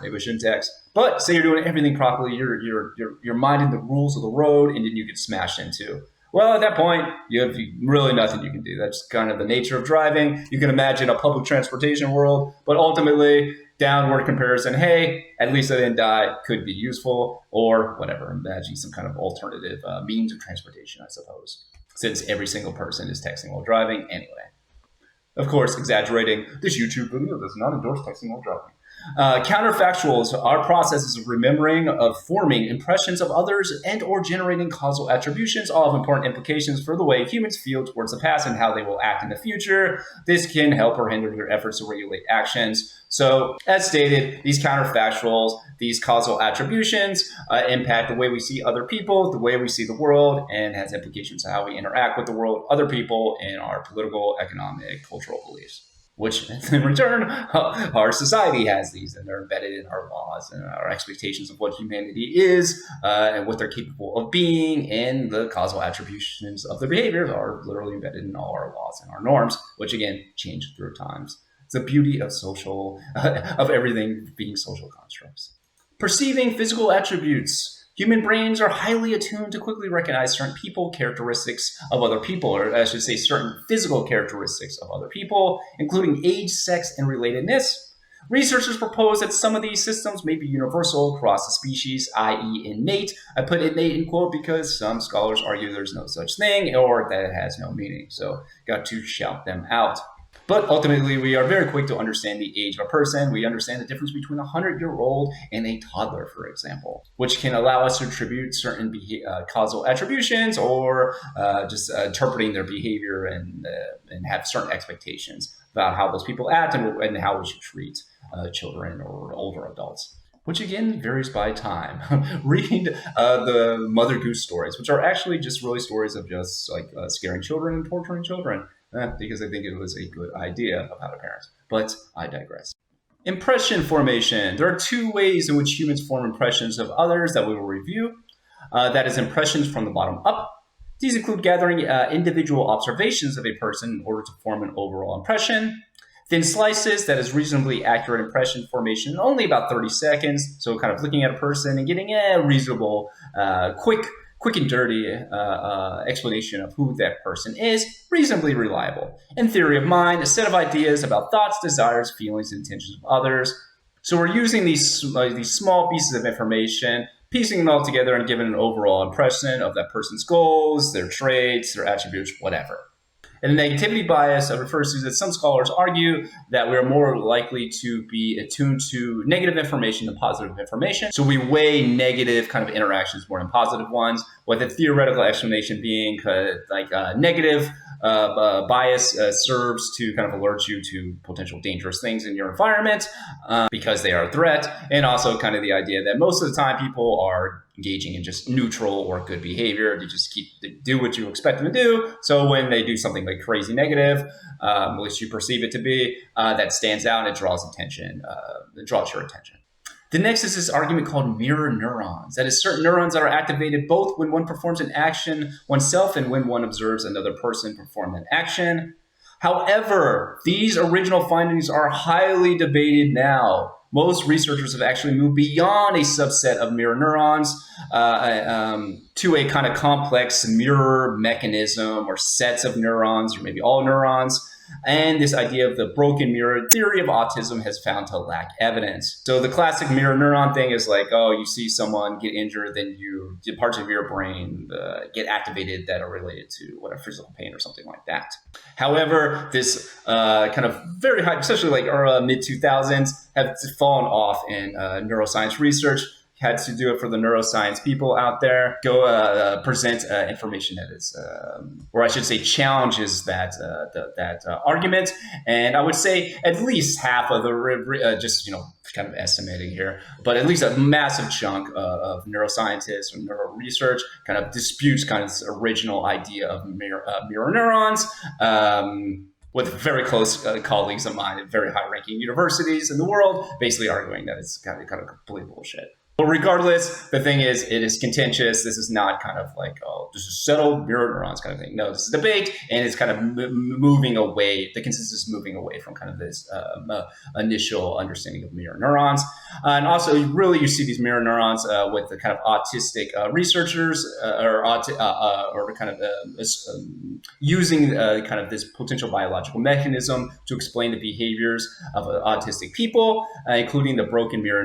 maybe I shouldn't text. But say you're doing everything properly, you're minding the rules of the road, and then you get smashed into. Well, at that point, you have really nothing you can do. That's kind of the nature of driving. You can imagine a public transportation world, but ultimately, downward comparison, hey, at least I didn't die, could be useful, or whatever. Imagine some kind of alternative means of transportation, I suppose, since every single person is texting while driving anyway. Of course, exaggerating, this YouTube video does not endorse texting while driving. Counterfactuals are processes of remembering, of forming impressions of others, and or generating causal attributions, all have important implications for the way humans feel towards the past and how they will act in the future. This can help or hinder your efforts to regulate actions. So, as stated, these counterfactuals, these causal attributions impact the way we see other people, the way we see the world, and has implications on how we interact with the world, other people, and our political, economic, cultural beliefs. Which, in return, our society has these, and they're embedded in our laws and our expectations of what humanity is and what they're capable of being, and the causal attributions of their behaviors are literally embedded in all our laws and our norms, which, again, change through times. It's the beauty of of everything being social constructs. Perceiving physical attributes. Human brains are highly attuned to quickly recognize certain people characteristics of other people, or I should say certain physical characteristics of other people, including age, sex, and relatedness. Researchers propose that some of these systems may be universal across the species, i.e. innate. I put innate in quote because some scholars argue there's no such thing or that it has no meaning, so got to shout them out. But ultimately, we are very quick to understand the age of a person. We understand the difference between a 100-year-old and a toddler, for example, which can allow us to attribute certain causal attributions or just interpreting their behavior and have certain expectations about how those people act and how we should treat children or older adults, which again varies by time. Read the Mother Goose stories, which are actually just really stories of just like scaring children and torturing children, because I think it was a good idea of how to parent. But I digress. Impression formation. There are two ways in which humans form impressions of others that we will review. That is impressions from the bottom up. These include gathering individual observations of a person in order to form an overall impression. Thin slices, that is reasonably accurate impression formation in only about 30 seconds. So kind of looking at a person and getting a reasonable, quick and dirty explanation of who that person is, reasonably reliable. In theory of mind, a set of ideas about thoughts, desires, feelings, and intentions of others. So we're using these small pieces of information, piecing them all together and giving an overall impression of that person's goals, their traits, their attributes, whatever. And the negativity bias refers to that some scholars argue that we are more likely to be attuned to negative information than positive information. So we weigh negative kind of interactions more than positive ones, with the theoretical explanation being negative bias serves to kind of alert you to potential dangerous things in your environment because they are a threat. And also kind of the idea that most of the time people are engaging in just neutral or good behavior. They do what you expect them to do. So when they do something like crazy negative, which you perceive it to be, that stands out and it draws attention. It draws your attention. The next is this argument called mirror neurons. That is, certain neurons that are activated both when one performs an action oneself and when one observes another person perform an action. However, these original findings are highly debated now. Most researchers have actually moved beyond a subset of mirror neurons to a kind of complex mirror mechanism or sets of neurons, or maybe all neurons. And this idea of the broken mirror theory of autism has found to lack evidence. So the classic mirror neuron thing is like, oh, you see someone get injured, then parts of your brain get activated that are related to whatever physical pain or something like that. However, this kind of very high, especially like mid-2000s, have fallen off in neuroscience research. Had to do it for the neuroscience people out there. Go present information that is, or I should say, challenges that argument. And I would say at least half of the, just kind of estimating here, but at least a massive chunk of neuroscientists or neuro research kind of disputes kind of this original idea of mirror neurons. With very close colleagues of mine at very high-ranking universities in the world, basically arguing that it's kind of complete bullshit. But regardless, the thing is, it is contentious. This is not kind of like, oh, this is settled mirror neurons kind of thing. No, this is debate, and it's kind of moving away. The consensus is moving away from kind of this initial understanding of mirror neurons. And also, you see these mirror neurons with the kind of autistic researchers or kind of using kind of this potential biological mechanism to explain the behaviors of autistic people, including the broken mirror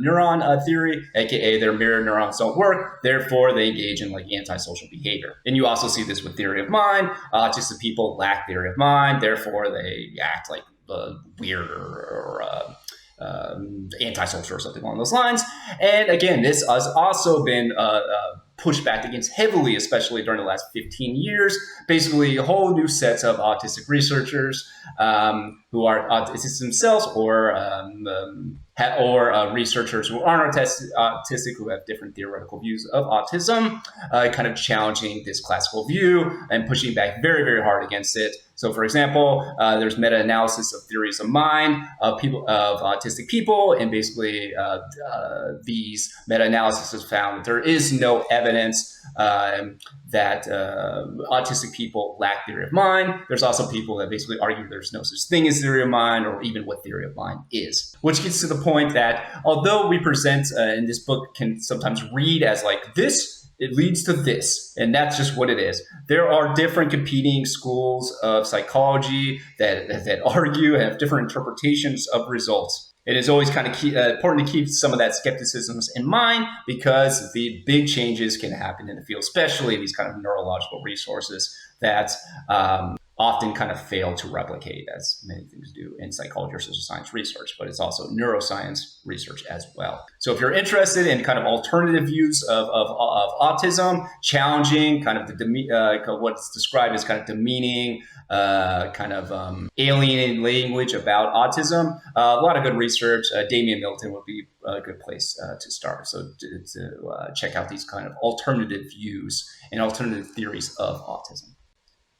neuron theory, aka their mirror neurons don't work, therefore they engage in like antisocial behavior. And you also see this with theory of mind. Autistic people lack theory of mind, therefore they act like weird or antisocial or something along those lines. And again, this has also been pushed back against heavily, especially during the last 15 years. Basically, a whole new sets of autistic researchers who are autists themselves or researchers who aren't autistic, who have different theoretical views of autism, kind of challenging this classical view and pushing back very, very hard against it. So, for example, there's meta-analysis of theories of mind of autistic people, and basically these meta-analysis has found that there is no evidence that autistic people lack theory of mind. There's also people that basically argue there's no such thing as theory of mind, or even what theory of mind is. Which gets to the point that although we present in this book can sometimes read as like this, it leads to this, and that's just what it is. There are different competing schools of psychology that argue and have different interpretations of results. It is always kind of important to keep some of that skepticism in mind, because the big changes can happen in the field, especially these kind of neurological resources that often kind of fail to replicate, as many things do in psychology or social science research, but it's also neuroscience research as well. So if you're interested in kind of alternative views of autism, challenging kind of what's described as kind of demeaning, alienating language about autism, a lot of good research. Damian Milton would be a good place to start. So to check out these kind of alternative views and alternative theories of autism.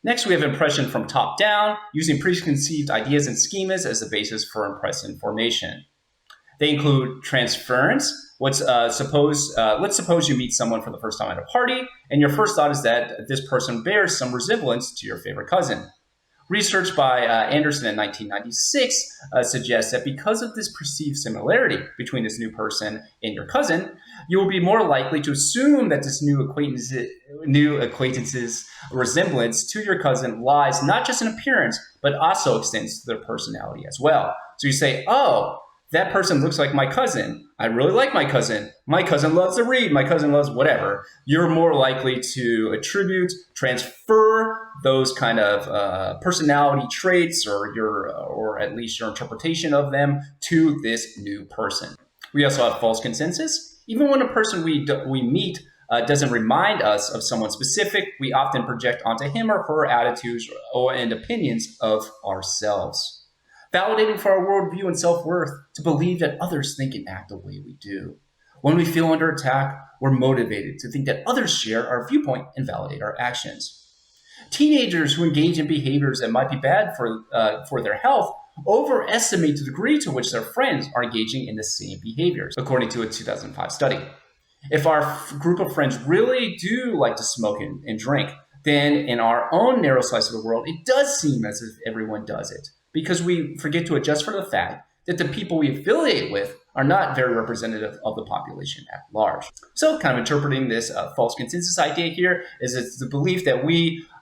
Next, we have impression from top down, using preconceived ideas and schemas as the basis for impression formation. They include transference. Let's suppose you meet someone for the first time at a party, and your first thought is that this person bears some resemblance to your favorite cousin. Research by Anderson in 1996 suggests that because of this perceived similarity between this new person and your cousin, you will be more likely to assume that this new acquaintance's resemblance to your cousin lies not just in appearance, but also extends to their personality as well. So you say, oh, that person looks like my cousin. I really like my cousin. My cousin loves to read. My cousin loves whatever. You're more likely to transfer those kind of personality traits or at least your interpretation of them to this new person. We also have false consensus. Even when a person we meet doesn't remind us of someone specific, we often project onto him or her attitudes and opinions of ourselves. Validating for our worldview and self-worth to believe that others think and act the way we do. When we feel under attack, we're motivated to think that others share our viewpoint and validate our actions. Teenagers who engage in behaviors that might be bad for their health overestimate the degree to which their friends are engaging in the same behaviors, according to a 2005 study. If our group of friends really do like to smoke and drink, then in our own narrow slice of the world, it does seem as if everyone does it, because we forget to adjust for the fact that the people we affiliate with are not very representative of the population at large. So kind of interpreting this false consensus idea here is it's the belief that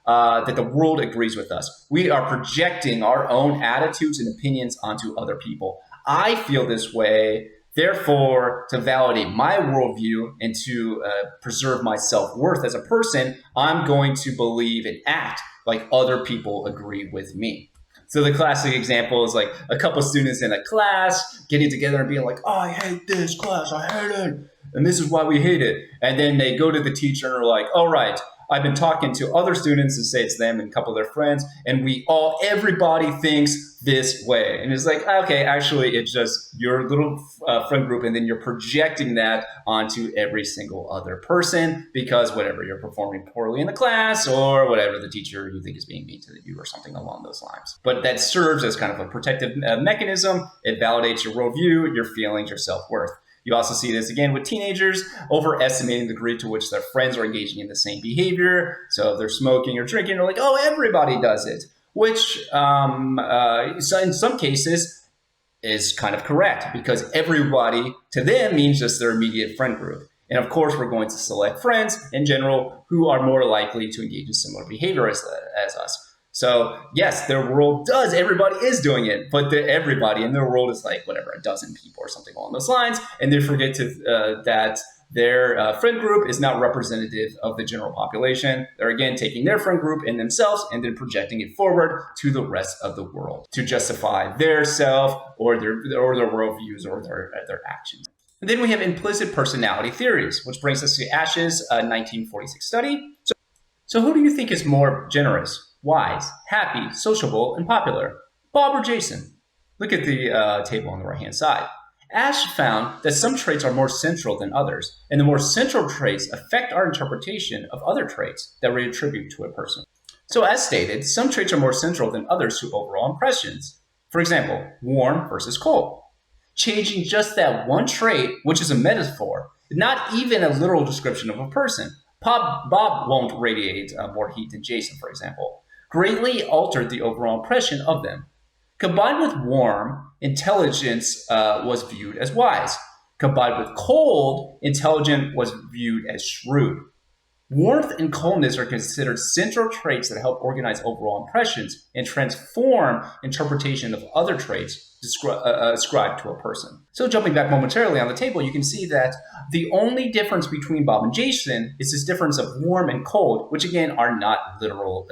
that the world agrees with us. We are projecting our own attitudes and opinions onto other people. I feel this way, therefore, to validate my worldview and to preserve my self-worth as a person, I'm going to believe and act like other people agree with me. So the classic example is like a couple students in a class getting together and being like, oh, I hate this class, I hate it, and this is why we hate it. And then they go to the teacher and are like, all right, I've been talking to other students and say it's them and a couple of their friends, and everybody thinks this way. And it's like, okay, actually, it's just your little friend group, and then you're projecting that onto every single other person because whatever, you're performing poorly in the class or whatever, the teacher you think is being mean to you or something along those lines. But that serves as kind of a protective mechanism. It validates your worldview, your feelings, your self-worth. You also see this again with teenagers overestimating the degree to which their friends are engaging in the same behavior. So if they're smoking or drinking, they're like, oh, everybody does it, which so in some cases is kind of correct because everybody to them means just their immediate friend group. And of course, we're going to select friends in general who are more likely to engage in similar behavior as us. So yes, their world does. Everybody is doing it, but everybody in their world is like whatever, a dozen people or something along those lines, and they forget that their friend group is not representative of the general population. They're again taking their friend group in themselves and then projecting it forward to the rest of the world to justify their self or their worldviews or their actions. And then we have implicit personality theories, which brings us to Ash's 1946 study. So who do you think is more generous, wise, happy, sociable, and popular? Bob or Jason? Look at the table on the right-hand side. Ash found that some traits are more central than others, and the more central traits affect our interpretation of other traits that we attribute to a person. So as stated, some traits are more central than others to overall impressions. For example, warm versus cold. Changing just that one trait, which is a metaphor, not even a literal description of a person. Bob won't radiate more heat than Jason, for example, greatly altered the overall impression of them. Combined with warm, intelligence was viewed as wise. Combined with cold, intelligence was viewed as shrewd. Warmth and coldness are considered central traits that help organize overall impressions and transform interpretation of other traits ascribed to a person. So jumping back momentarily on the table, you can see that the only difference between Bob and Jason is this difference of warm and cold, which again are not literal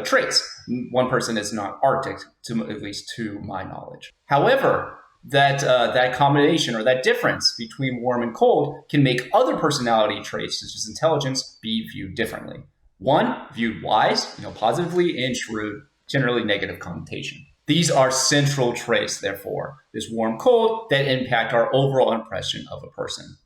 traits. One person is not Arctic, at least to my knowledge. However, that combination or that difference between warm and cold can make other personality traits, such as intelligence, be viewed differently. One, viewed wise, positively, and shrewd, generally negative connotation. These are central traits, therefore, this warm-cold, that impact our overall impression of a person.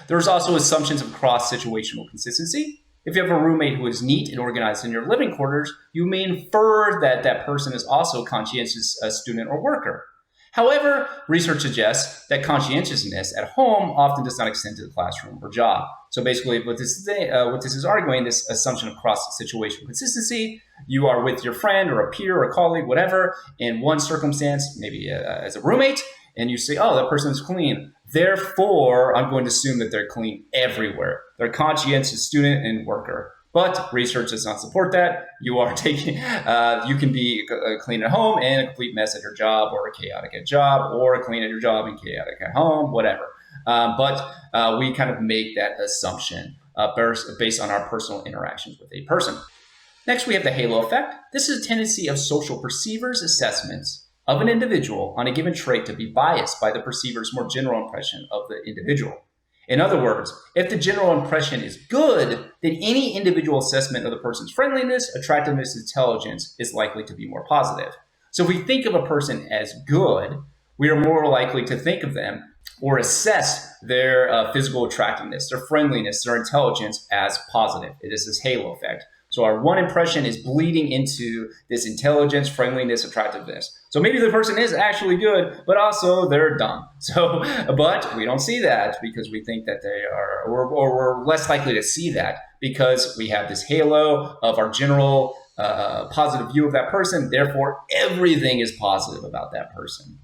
There's also assumptions of cross-situational consistency. If you have a roommate who is neat and organized in your living quarters, you may infer that that person is also a conscientious student or worker. However, research suggests that conscientiousness at home often does not extend to the classroom or job. So basically, what this is arguing, this assumption of cross-situational consistency, you are with your friend or a peer or a colleague, whatever, in one circumstance, maybe as a roommate, and you say, oh, that person is clean. Therefore, I'm going to assume that they're clean everywhere. They're a conscientious student and worker. But research does not support that. You are you can be clean at home and a complete mess at your job, or a chaotic at job, or clean at your job and chaotic at home, whatever. But we kind of make that assumption based on our personal interactions with a person. Next, we have the halo effect. This is a tendency of social perceivers' assessments of an individual on a given trait to be biased by the perceiver's more general impression of the individual. In other words, if the general impression is good, then any individual assessment of the person's friendliness, attractiveness, intelligence is likely to be more positive. So if we think of a person as good, we are more likely to think of them or assess their physical attractiveness, their friendliness, their intelligence as positive. It is this halo effect. So our one impression is bleeding into this intelligence, friendliness, attractiveness. So maybe the person is actually good, but also they're dumb. But we don't see that because we think that they are, or we're less likely to see that because we have this halo of our general positive view of that person. Therefore, everything is positive about that person.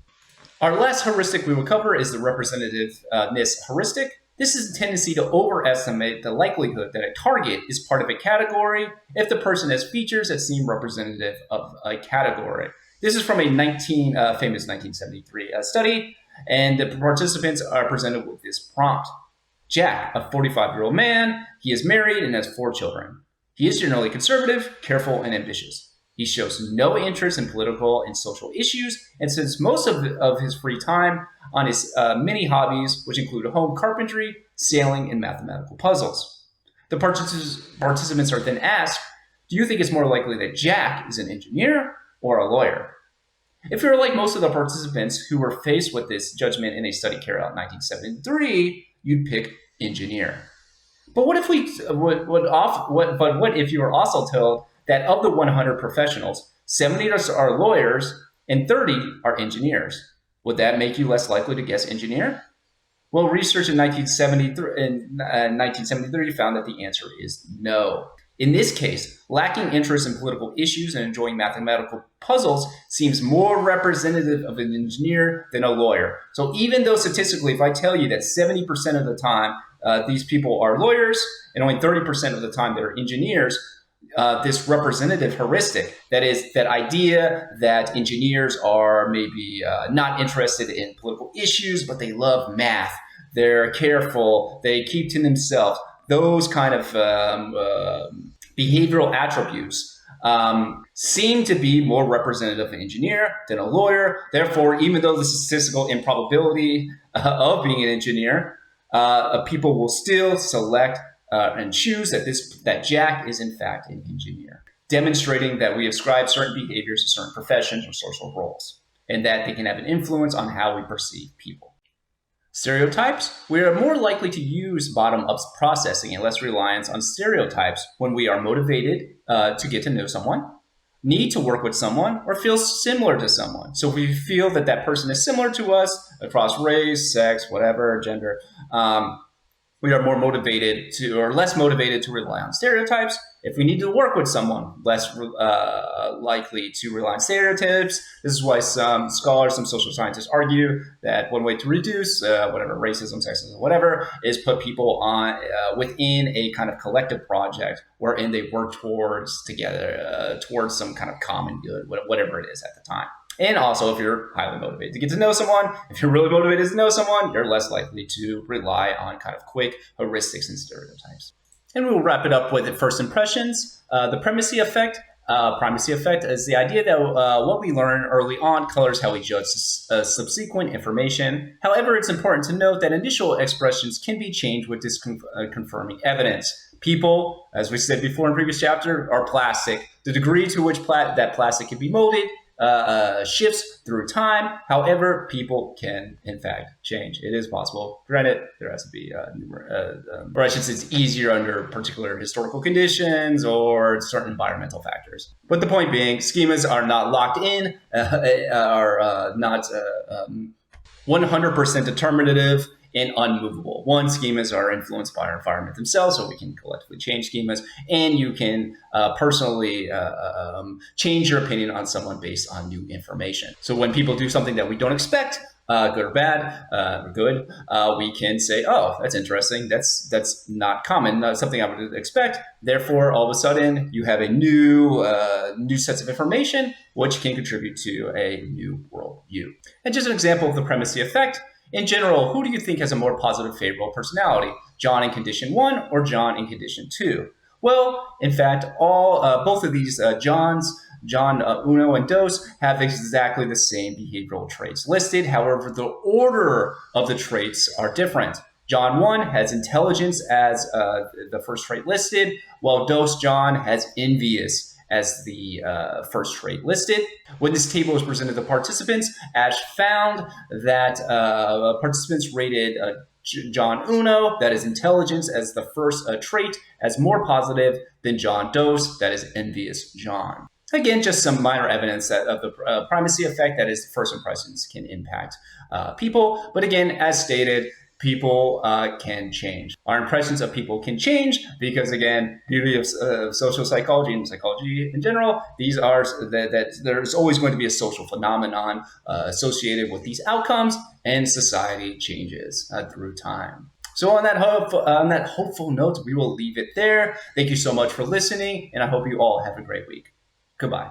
Our last heuristic we will cover is the representativeness heuristic. This is a tendency to overestimate the likelihood that a target is part of a category if the person has features that seem representative of a category. This is from a famous 1973 study, and the participants are presented with this prompt. Jack, a 45-year-old man, he is married and has 4 children. He is generally conservative, careful, and ambitious. He shows no interest in political and social issues and spends most of his free time on his many hobbies, which include home carpentry, sailing, and mathematical puzzles. The participants are then asked, do you think it's more likely that Jack is an engineer or a lawyer? If you're like most of the participants who were faced with this judgment in a study carried out in 1973, you'd pick engineer. But what if you were also told that of the 100 professionals, 70 are lawyers and 30 are engineers? Would that make you less likely to guess engineer? Well, research in 1973 found that the answer is no. In this case, lacking interest in political issues and enjoying mathematical puzzles seems more representative of an engineer than a lawyer. So even though statistically, if I tell you that 70% of the time these people are lawyers and only 30% of the time they're engineers, this representative heuristic, that is, that idea that engineers are maybe not interested in political issues, but they love math, they're careful, they keep to themselves, those kind of behavioral attributes seem to be more representative of an engineer than a lawyer. Therefore, even though the statistical improbability of being an engineer, people will still select and choose that Jack is in fact an engineer, demonstrating that we ascribe certain behaviors to certain professions or social roles, and that they can have an influence on how we perceive people. Stereotypes. We are more likely to use bottom-up processing and less reliance on stereotypes when we are motivated to get to know someone, need to work with someone, or feel similar to someone. So if we feel that that person is similar to us across race, sex, whatever, gender, we are more motivated to, or less motivated to rely on stereotypes. If we need to work with someone, less likely to rely on stereotypes. This is why some scholars, some social scientists argue that one way to reduce racism, sexism, whatever, is put people on within a kind of collective project wherein they work towards some kind of common good, whatever it is at the time. And also, if you're highly motivated to get to know someone, if you're really motivated to know someone, you're less likely to rely on kind of quick heuristics and stereotypes. And we'll wrap it up with first impressions. The primacy effect. Primacy effect is the idea that what we learn early on colors how we judge subsequent information. However, it's important to note that initial expressions can be changed with disconfirming evidence. People, as we said before in previous chapter, are plastic. The degree to which that plastic can be molded shifts through time. However, people can, in fact, change. It is possible. Granted, there has to be, or I should say it's easier under particular historical conditions or certain environmental factors. But the point being, schemas are not locked in, are not 100% determinative and unmovable. One, schemas are influenced by our environment themselves, so we can collectively change schemas, and you can personally change your opinion on someone based on new information. So when people do something that we don't expect, good or bad, good, we can say, oh, that's interesting. That's not common, not something I would expect. Therefore, all of a sudden, you have a new sets of information, which can contribute to a new worldview. And just an example of the primacy effect. In general, who do you think has a more positive, favorable personality? John in condition 1 or John in condition 2? Well, in fact, both of these John Uno and Dos have exactly the same behavioral traits listed. However, the order of the traits are different. John 1 has intelligence as the first trait listed, while Dos John has envious as the first trait listed. When this table was presented to participants, Ash found that participants rated John Uno, that is intelligence, as the first trait, as more positive than John Dos, that is envious John. Again, just some minor evidence of the primacy effect, that is, first impressions can impact people. But again, as stated, people can change. Our impressions of people can change because, again, beauty of social psychology and psychology in general, these are that there's always going to be a social phenomenon associated with these outcomes, and society changes through time. So on that hopeful note, we will leave it there. Thank you so much for listening, and I hope you all have a great week. Goodbye.